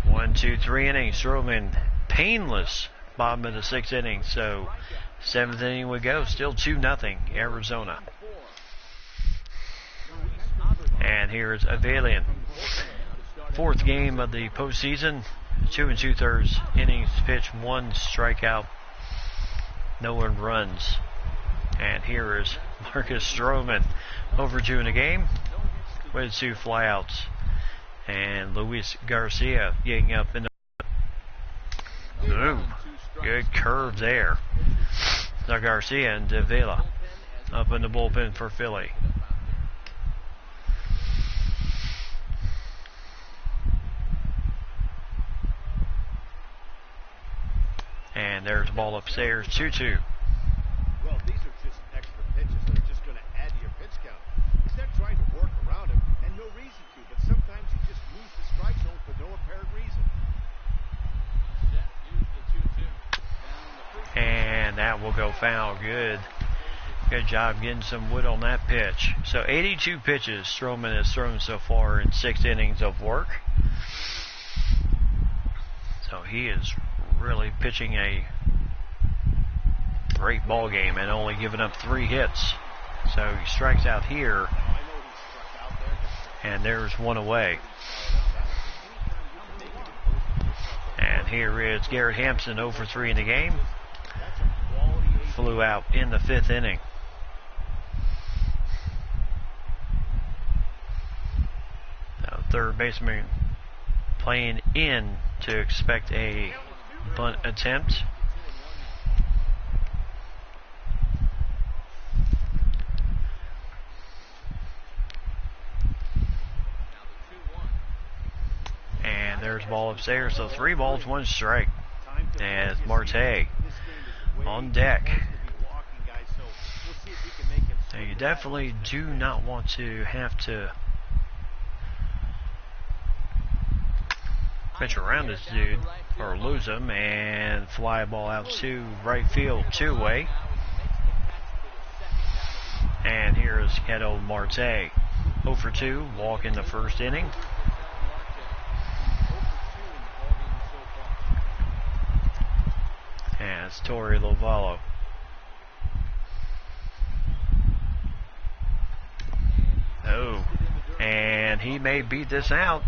1, 2, 3 innings. Stroman painless bottom of the 6th inning. So 7th inning we go. Still 2-0 Arizona. And here's Avalian. 4th game of the postseason. 2 2/3 innings pitched, 1 strikeout, no earned runs. And here is Marcus Stroman, over 2 in the game with 2 flyouts. And Luis Garcia getting up in the good curve there. Now Garcia and Davila up in the bullpen for Philly. And there's the ball upstairs, 2-2. Well, these are just extra pitches that are just going to add to your pitch count. Instead of trying to work around him, and no reason to, but sometimes you just lose the strike zone for no apparent reason. And that will go foul. Good job getting some wood on that pitch. So 82 pitches Stroman has thrown so far in 6 innings of work. So he is really pitching a great ball game and only giving up 3 hits. So he strikes out here, and there's 1 away. And here is Garrett Hampson, 0 for 3 in the game. flew out in the 5th inning. Now, third baseman playing in to expect a bunt attempt. And there's ball upstairs, so 3 balls, 1 strike as Marte on deck. Now you definitely do not want to have to pitch around this dude or lose him, and fly a ball out to right field, 2-way. And here's Keto Marte, 0 for 2, walk in the 1st inning. And it's Torey Lovallo. Oh, and he may beat this out.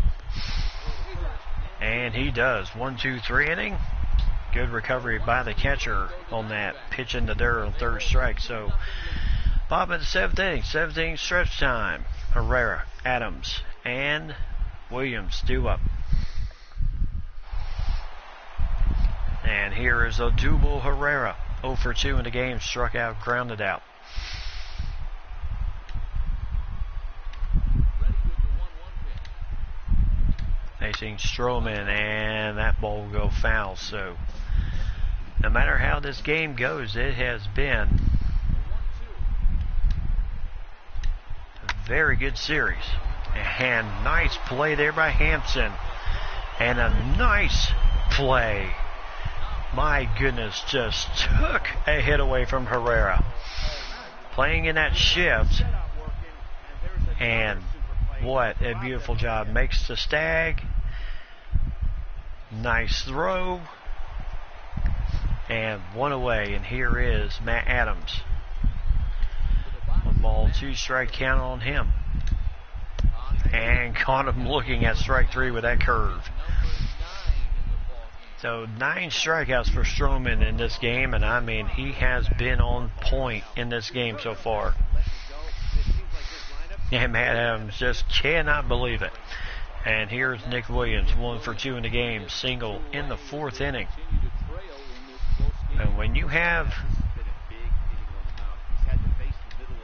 And he does. 1-2-3 inning. Good recovery by the catcher on that pitch into there on 3rd strike. So, Bob in the 7th inning. 7th inning stretch time. Herrera, Adams, and Williams due up. And here is Odubel Herrera. 0 for 2 in the game. Struck out, grounded out. Facing Stroman, and that ball will go foul. So, no matter how this game goes, it has been a very good series. And nice play there by Hampson. And a nice play. My goodness, just took a hit away from Herrera. Playing in that shift. And what a beautiful job. Makes the stag. Nice throw. And 1 away. And here is Matt Adams. 1 ball, 2 strike count on him. And caught him looking at strike 3 with that curve. So 9 strikeouts for Stroman in this game. And I mean, he has been on point in this game so far. And Matt Adams just cannot believe it. And here's Nick Williams, 1 for 2 in the game, single in the 4th inning. And when you have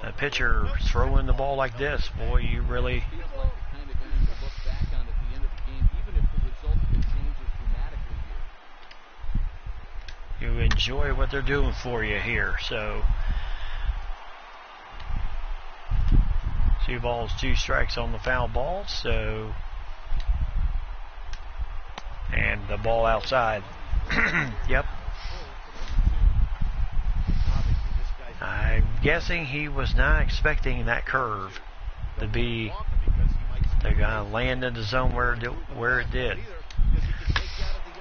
a pitcher throwing the ball like this, boy, you really enjoy what they're doing for you here. So 2 balls, 2 strikes on the foul ball. So, and the ball outside. Yep. I'm guessing he was not expecting that curve to be they're gonna land in the zone where it did.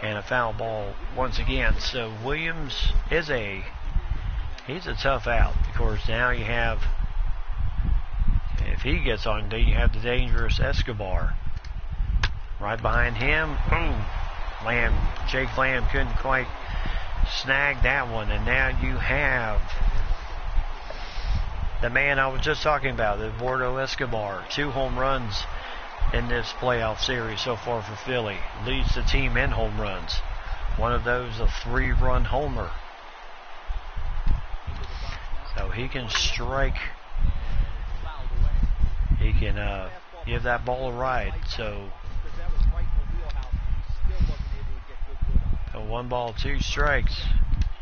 And a foul ball once again. So Williams is he's a tough out. Of course, now you have, if he gets on, then you have the dangerous Escobar. Right behind him, boom. Jake Lamb couldn't quite snag that one. And now you have the man I was just talking about, Eduardo Escobar. 2 home runs in this playoff series so far for Philly. Leads the team in home runs. One of those, a 3-run homer. So he can strike. He can give that ball a ride. So 1 ball, 2 strikes.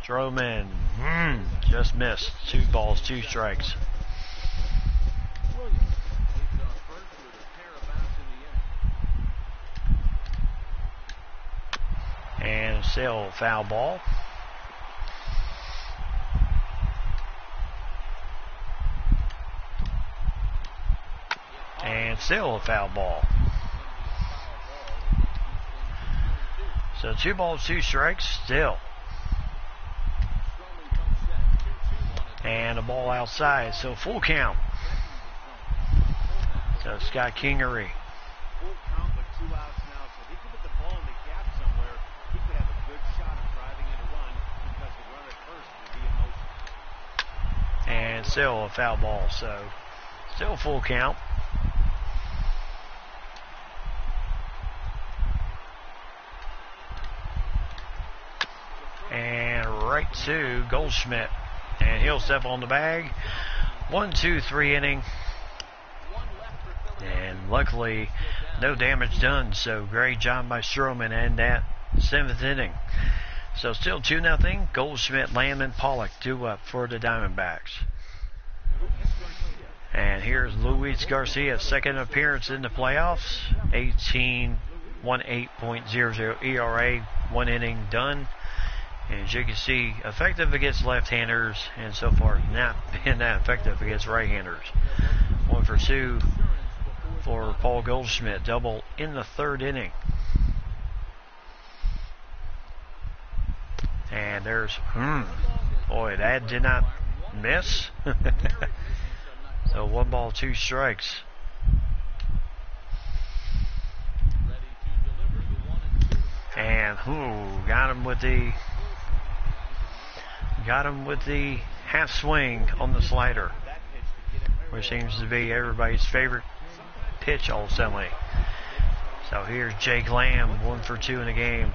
Stroman just missed. 2 balls, 2 strikes. And still foul ball. And still a foul ball. So 2 balls, 2 strikes still. And a ball outside, so full count. So Scott Kingery. Full count with 2 outs now, so he could put the ball in the gap somewhere. He could have a good shot at driving in a run because the runner at first will be in motion. and still a foul ball. So still full count. And right to Goldschmidt. And he'll step on the bag. 1-2-3 inning. And luckily, no damage done. So great job by Stroman in that 7th inning. So still 2-0. Goldschmidt, Lamb, and Pollock 2 up for the Diamondbacks. And here's Luis Garcia's second appearance in the playoffs. 18.00 ERA, 1 inning done. And as you can see, effective against left-handers, and so far not been that effective against right-handers. 1 for 2 for Paul Goldschmidt, double in the 3rd inning. And there's, boy, that did not miss. So 1 ball, 2 strikes. And got him with the half swing on the slider, which seems to be everybody's favorite pitch all suddenly. So here's Jake Lamb, 1 for 2 in the game.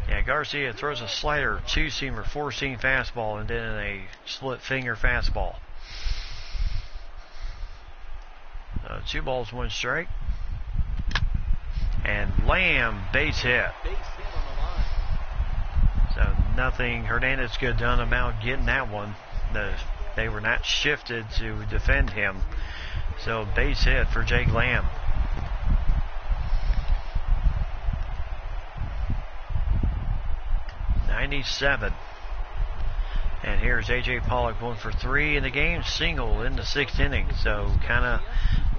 Yeah, Garcia throws a slider, 2-seamer, 4-seam fastball, and then a split finger fastball. 2 balls, 1 strike. And Lamb, base hit. So nothing Hernandez could have done about getting that one. They were not shifted to defend him. So base hit for Jake Lamb. '97. And here's A.J. Pollock, 1 for 3 in the game, single in the 6th inning. So kind of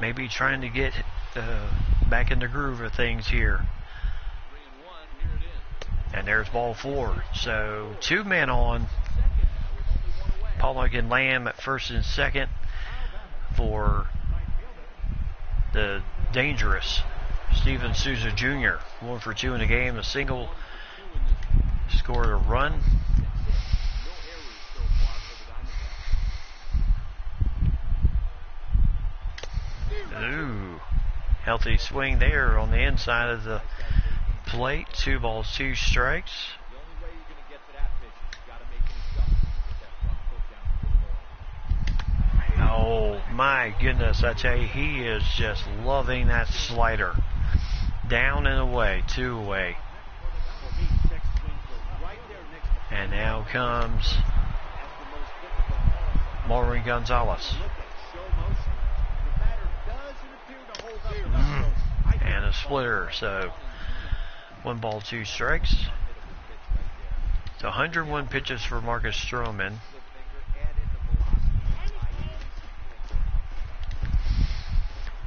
maybe trying to get back in the groove of things here. And there's ball 4. So 2 men on. Pollock and Lamb at 1st and 2nd for the dangerous Steven Souza Jr. 1 for 2 in the game, a single, scored a run. Ooh, healthy swing there on the inside of the plate. 2 balls, 2 strikes. Oh my goodness, I tell you, he is just loving that slider. Down and away, 2 away. And now comes Maureen Gonzalez. And a splitter, so 1 ball, 2 strikes. So 101 pitches for Marcus Stroman.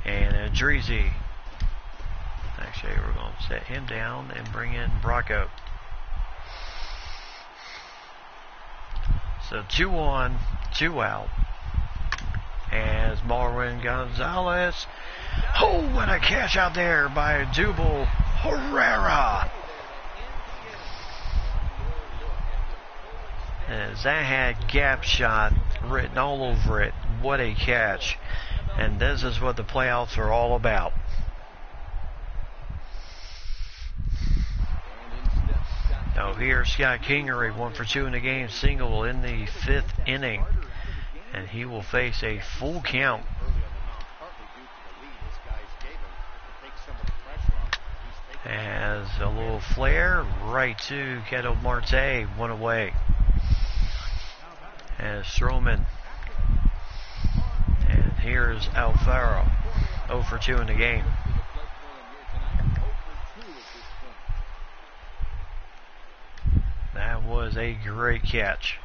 And Adrizi. Actually, we're going to set him down and bring in Bracco. So 2 on, 2 out. As Marwin Gonzalez. Oh, what a catch out there by Dubal Herrera. As that had gap shot written all over it. What a catch. And this is what the playoffs are all about. Now here's Scott Kingery, 1 for 2 in the game, single in the 5th inning. And he will face a full count. As a little flare, right to Ketel Marte, 1 away. As Stroman. And here's Alfaro, 0 for 2 in the game. That was a great catch.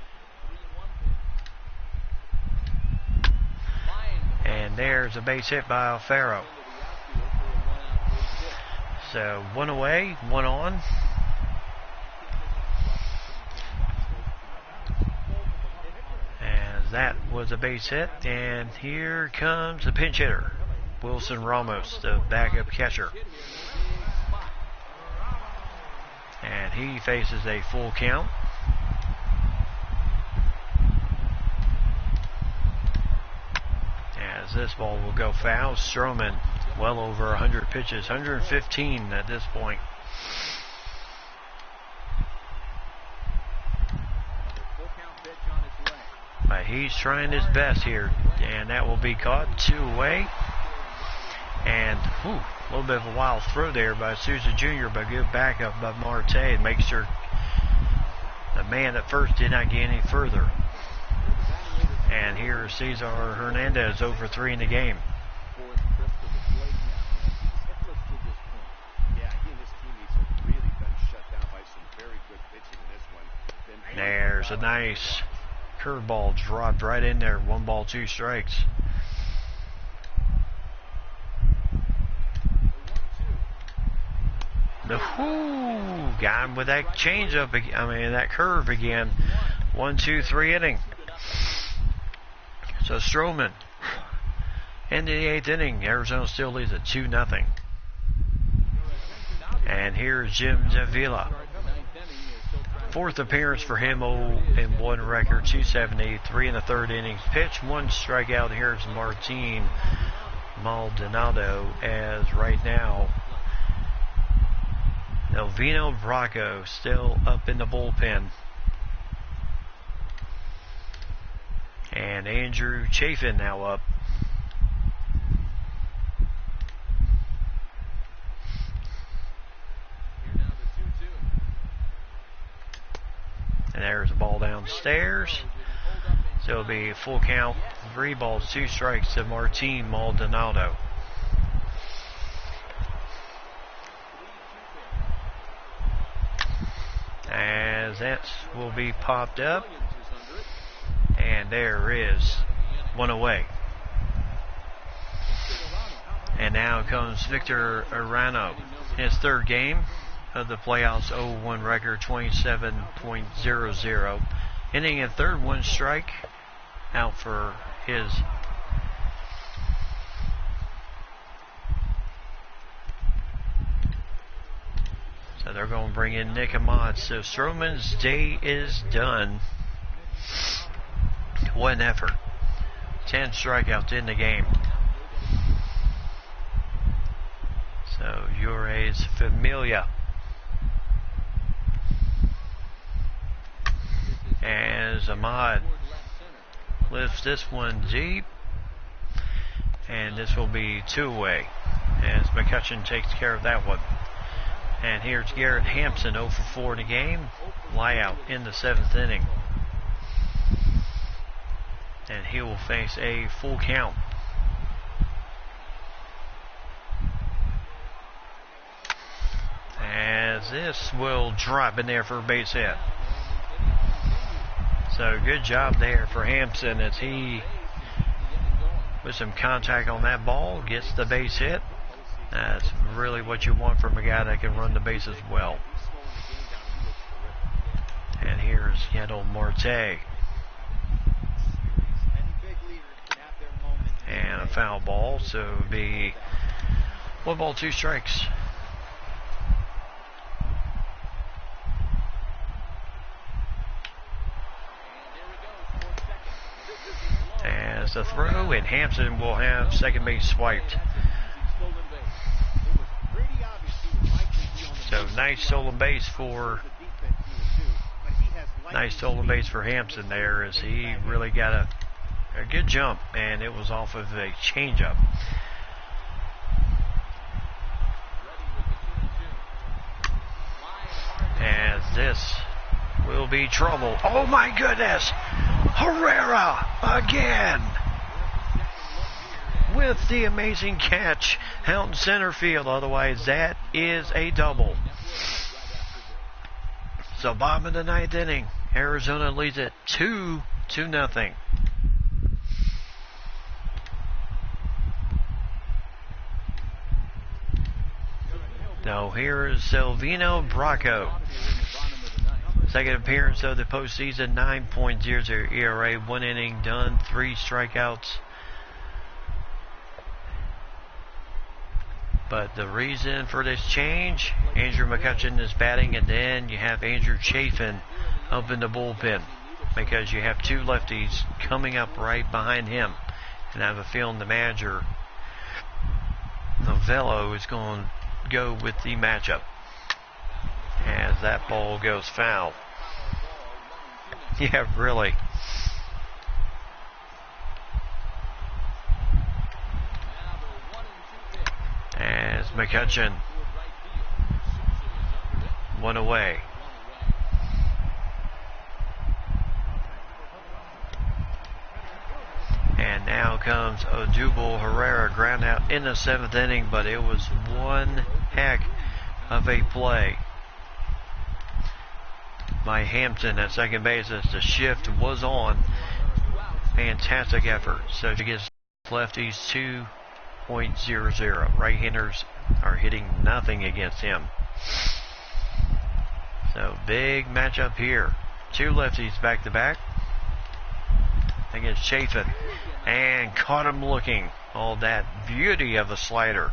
And there's a base hit by Alfaro. So 1 away, 1 on. As that was a base hit. And here comes the pinch hitter, Wilson Ramos, the backup catcher. And he faces a full count. this ball will go foul. Stroman, well over 100 pitches, 115 at this point. But he's trying his best here, and that will be caught 2 away. And a little bit of a wild throw there by Sousa Jr., but good backup by Marte. Make sure the man at first did not get any further. And here is Cesar Hernandez, over 3 in the game. There's a nice curveball dropped right in there. 1 ball, 2 strikes. Got him with that changeup. That curve again. 1, 2, 3 inning. So Stroman, into the 8th inning, Arizona still leads at 2-0. And here's Jim Davila. 4th appearance for him, 0-1 record, 270, 3 in the 3rd innings. Pitch, 1 strikeout. Here's Martin Maldonado, as right now Elvino Bracco still up in the bullpen. And Andrew Chafin now up. And there's a ball downstairs. So it'll be a full count. 3 balls, 2 strikes to Martin Maldonado. As that will be popped up. And there is 1 away. And now comes Victor Arano. His 3rd game of the playoffs, 0-1 record, 27.00. Inning in 3rd, 1 strike. Out for his so they're going to bring in Nick Ahmad. So Stroman's day is done. What an effort. 10 strikeouts in the game. So Urias Familia. As Ahmad lifts this one deep. And this will be 2 away. As McCutcheon takes care of that one. And here's Garrett Hampson, 0 for 4 in the game. Flyout in the 7th inning. And he will face a full count. As this will drop in there for a base hit. So good job there for Hampson as he, with some contact on that ball, gets the base hit. That's really what you want from a guy that can run the bases well. And here's Yedel Marte. And a foul ball, so it would be 1 ball, 2 strikes. As the throw, and Hampson will have second base swiped. So nice stolen base for Hampson there, as he really got a good jump, and it was off of a changeup. As this will be trouble. Oh my goodness! Herrera again! With the amazing catch out in center field. Otherwise, that is a double. So bottom of the 9th inning, Arizona leads it 2-0. Now here is Elvino Bracco. Second appearance of the postseason, 9.00 ERA, 1 inning done, 3 strikeouts. But the reason for this change, Andrew McCutcheon is batting, and then you have Andrew Chafin up in the bullpen because you have 2 lefties coming up right behind him. And I have a feeling the manager, Novello, is going to go with the matchup as that ball goes foul. Yeah, really. As McCutcheon, one away. And now comes Odubel Herrera, ground out in the 7th inning, but it was one heck of a play by Hampton at second base as the shift was on. Fantastic effort. So she gets lefties 2.00. Right-handers are hitting nothing against him. So big matchup here. Two lefties back to back against Chafin, and caught him looking. All that beauty of a slider.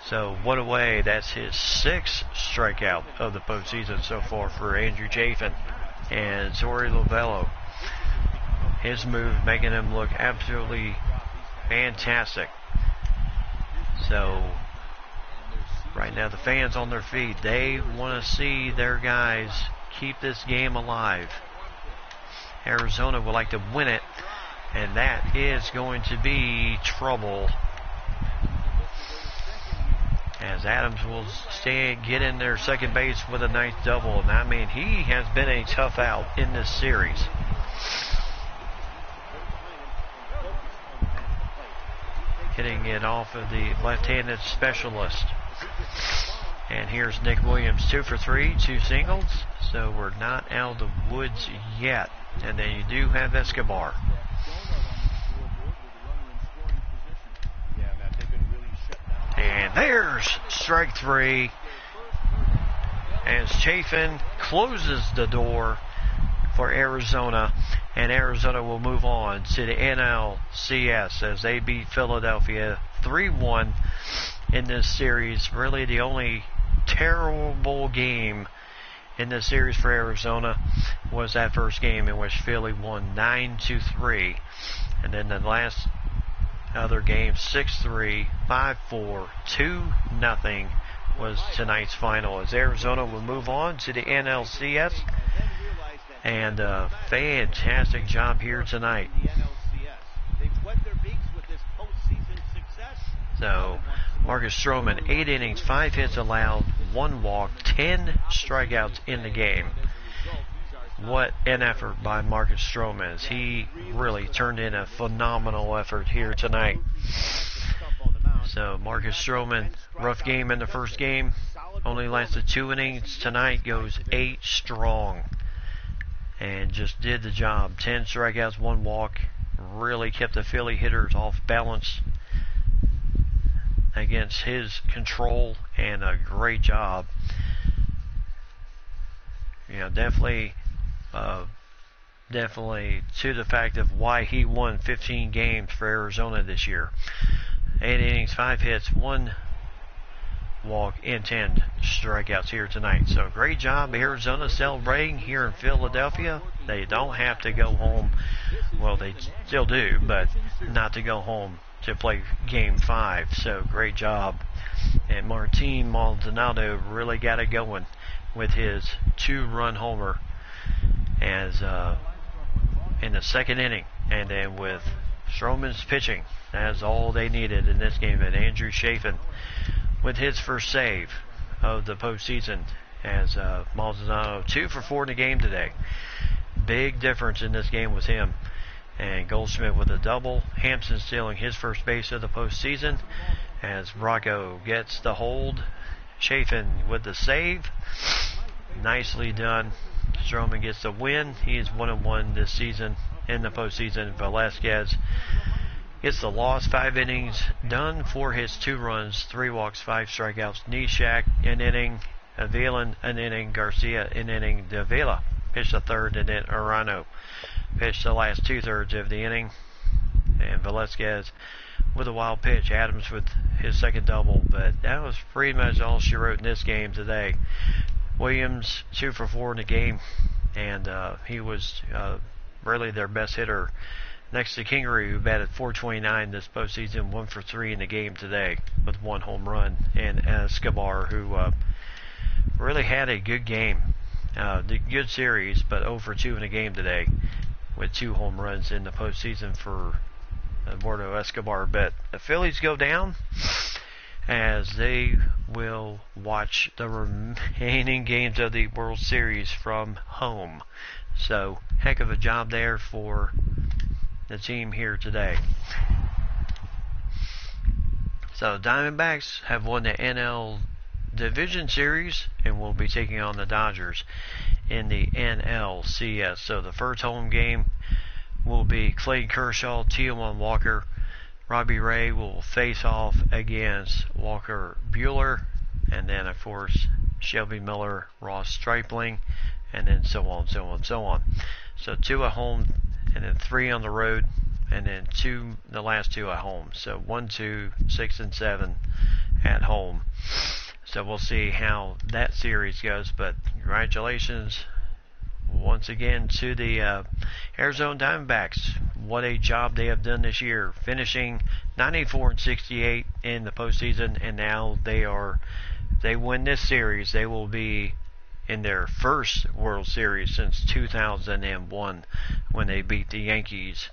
So one away. That's his 6th strikeout of the postseason so far for Andrew Chafin. And Torey Lovello, his move making him look absolutely fantastic. So right now the fans on their feet, they want to see their guys keep this game alive. Arizona would like to win it, and that is going to be trouble, as Adams will get in there second base with a nice double. And I mean, he has been a tough out in this series. Hitting it off of the left-handed specialist. And here's Nick Williams, 2 for 3, 2 singles. So we're not out of the woods yet. And then you do have Escobar. And there's strike 3 as Chafin closes the door for Arizona, and Arizona will move on to the NLCS as they beat Philadelphia 3-1 in this series. Really the only terrible game in this series for Arizona was that first game in which Philly won 9-3, and then the last other game 6-3, 5-4, 2-0 was tonight's final, as Arizona will move on to the NLCS. And a fantastic job here tonight. So Marcus Stroman, 8 innings, 5 hits allowed, 1 walk, 10 strikeouts in the game. What an effort by Marcus Stroman, as he really turned in a phenomenal effort here tonight. So Marcus Stroman, rough game in the first game, only lasted 2 innings. Tonight goes 8 strong and just did the job. 10 strikeouts, 1 walk. Really kept the Philly hitters off balance against his control, and a great job. You know, definitely to the fact of why he won 15 games for Arizona this year. 8 innings, 5 hits, 1 walk, and 10 strikeouts here tonight. So great job, Arizona, celebrating here in Philadelphia. They don't have to go home. Well, they still do, but not to go home to play Game 5. So great job. And Martin Maldonado really got it going with his 2-run homer as in the second inning. And then with Stroman's pitching, that's all they needed in this game. And Andrew Chafin with his first save of the postseason, as Maldonado 2 for 4 in the game today. Big difference in this game was him. And Goldschmidt with a double. Hampson stealing his first base of the postseason as Bracco gets the hold. Chafin with the save. Nicely done. Stroman gets the win. He is 1-1 this season in the postseason. Velasquez gets the loss. 5 innings done for his 2 runs, 3 walks, 5 strikeouts. Nishak an inning. Avila an inning. Garcia an inning. Davila pitched the third, and then Arano pitched the last 2/3 of the inning. And Velasquez with a wild pitch. Adams with his second double. But that was pretty much all she wrote in this game today. Williams 2 for 4 in the game, and he was really their best hitter Next to Kingery, who batted .429 this postseason, 1 for 3 in the game today with 1 home run, and Escobar, who really had a good game, good series, but 0 for 2 in the game today with 2 home runs in the postseason for Eduardo Escobar. But the Phillies go down as they will watch the remaining games of the World Series from home. So, heck of a job there for the team here today. So, Diamondbacks have won the NL Division Series and will be taking on the Dodgers in the NLCS. So, the first home game will be Clayton Kershaw, Taijuan Walker. Robbie Ray will face off against Walker Buehler, and then of course Shelby Miller, Ross Stripling, and then so on, so on, so on. So 2 at home, and then 3 on the road, and then the last 2 at home. So 1, 2, 6, and 7 at home. So we'll see how that series goes. But congratulations once again to the Arizona Diamondbacks. What a job they have done this year, finishing 94-68 in the postseason, and now they win this series, they will be in their first World Series since 2001 when they beat the Yankees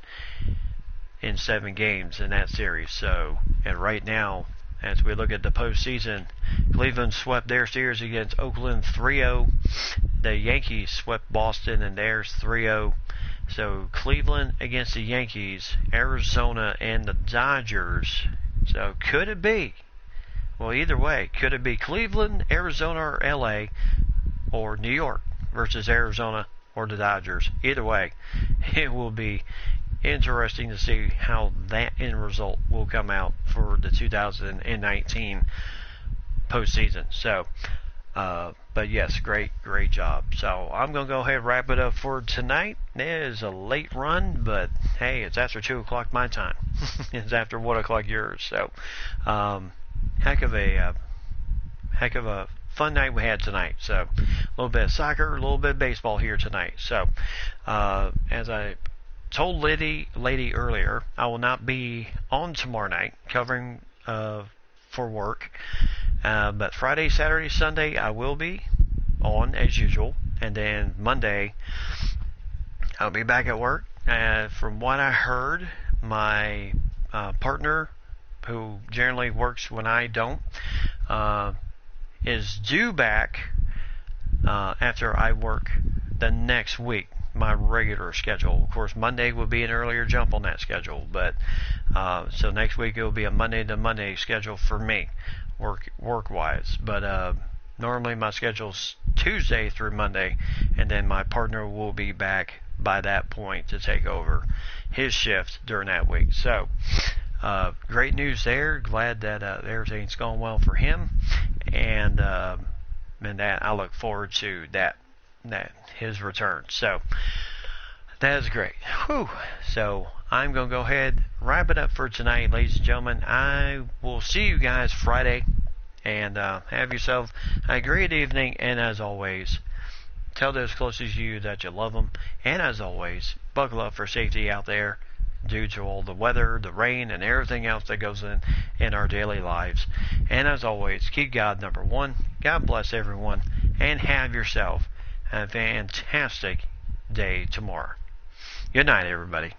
in 7 games in that series. So, and right now, as we look at the postseason, Cleveland swept their series against Oakland 3-0. The Yankees swept Boston and theirs 3-0. So Cleveland against the Yankees, Arizona and the Dodgers. So could it be? Well, either way, could it be Cleveland, Arizona, or LA, or New York versus Arizona or the Dodgers? Either way, it will be interesting to see how that end result will come out for the 2019 postseason. So, but yes, great job. So I'm going to go ahead and wrap it up for tonight. It is a late run, but hey, it's after 2 o'clock my time. It's after 1 o'clock yours. So, heck of a fun night we had tonight. So, a little bit of soccer, a little bit of baseball here tonight. So, as I told Lady earlier, I will not be on tomorrow night covering for work. But Friday, Saturday, Sunday, I will be on as usual. And then Monday, I'll be back at work. From what I heard, my partner, who generally works when I don't, is due back after I work the next week, my regular schedule. Of course, Monday will be an earlier jump on that schedule. But so next week it will be a Monday to Monday schedule for me, work-wise. But normally my schedule's Tuesday through Monday, and then my partner will be back by that point to take over his shift during that week. So great news there. Glad that everything's going well for him, and that I look forward to that his return. So that is great. Whew. So I'm going to go ahead wrap it up for tonight, ladies and gentlemen. I will see you guys Friday, and have yourself a great evening. And as always, tell those closest to you that you love them. And as always, buckle up for safety out there due to all the weather, the rain, and everything else that goes in our daily lives. And as always, keep God number one. God bless everyone, and have yourself a fantastic day tomorrow. Good night, everybody.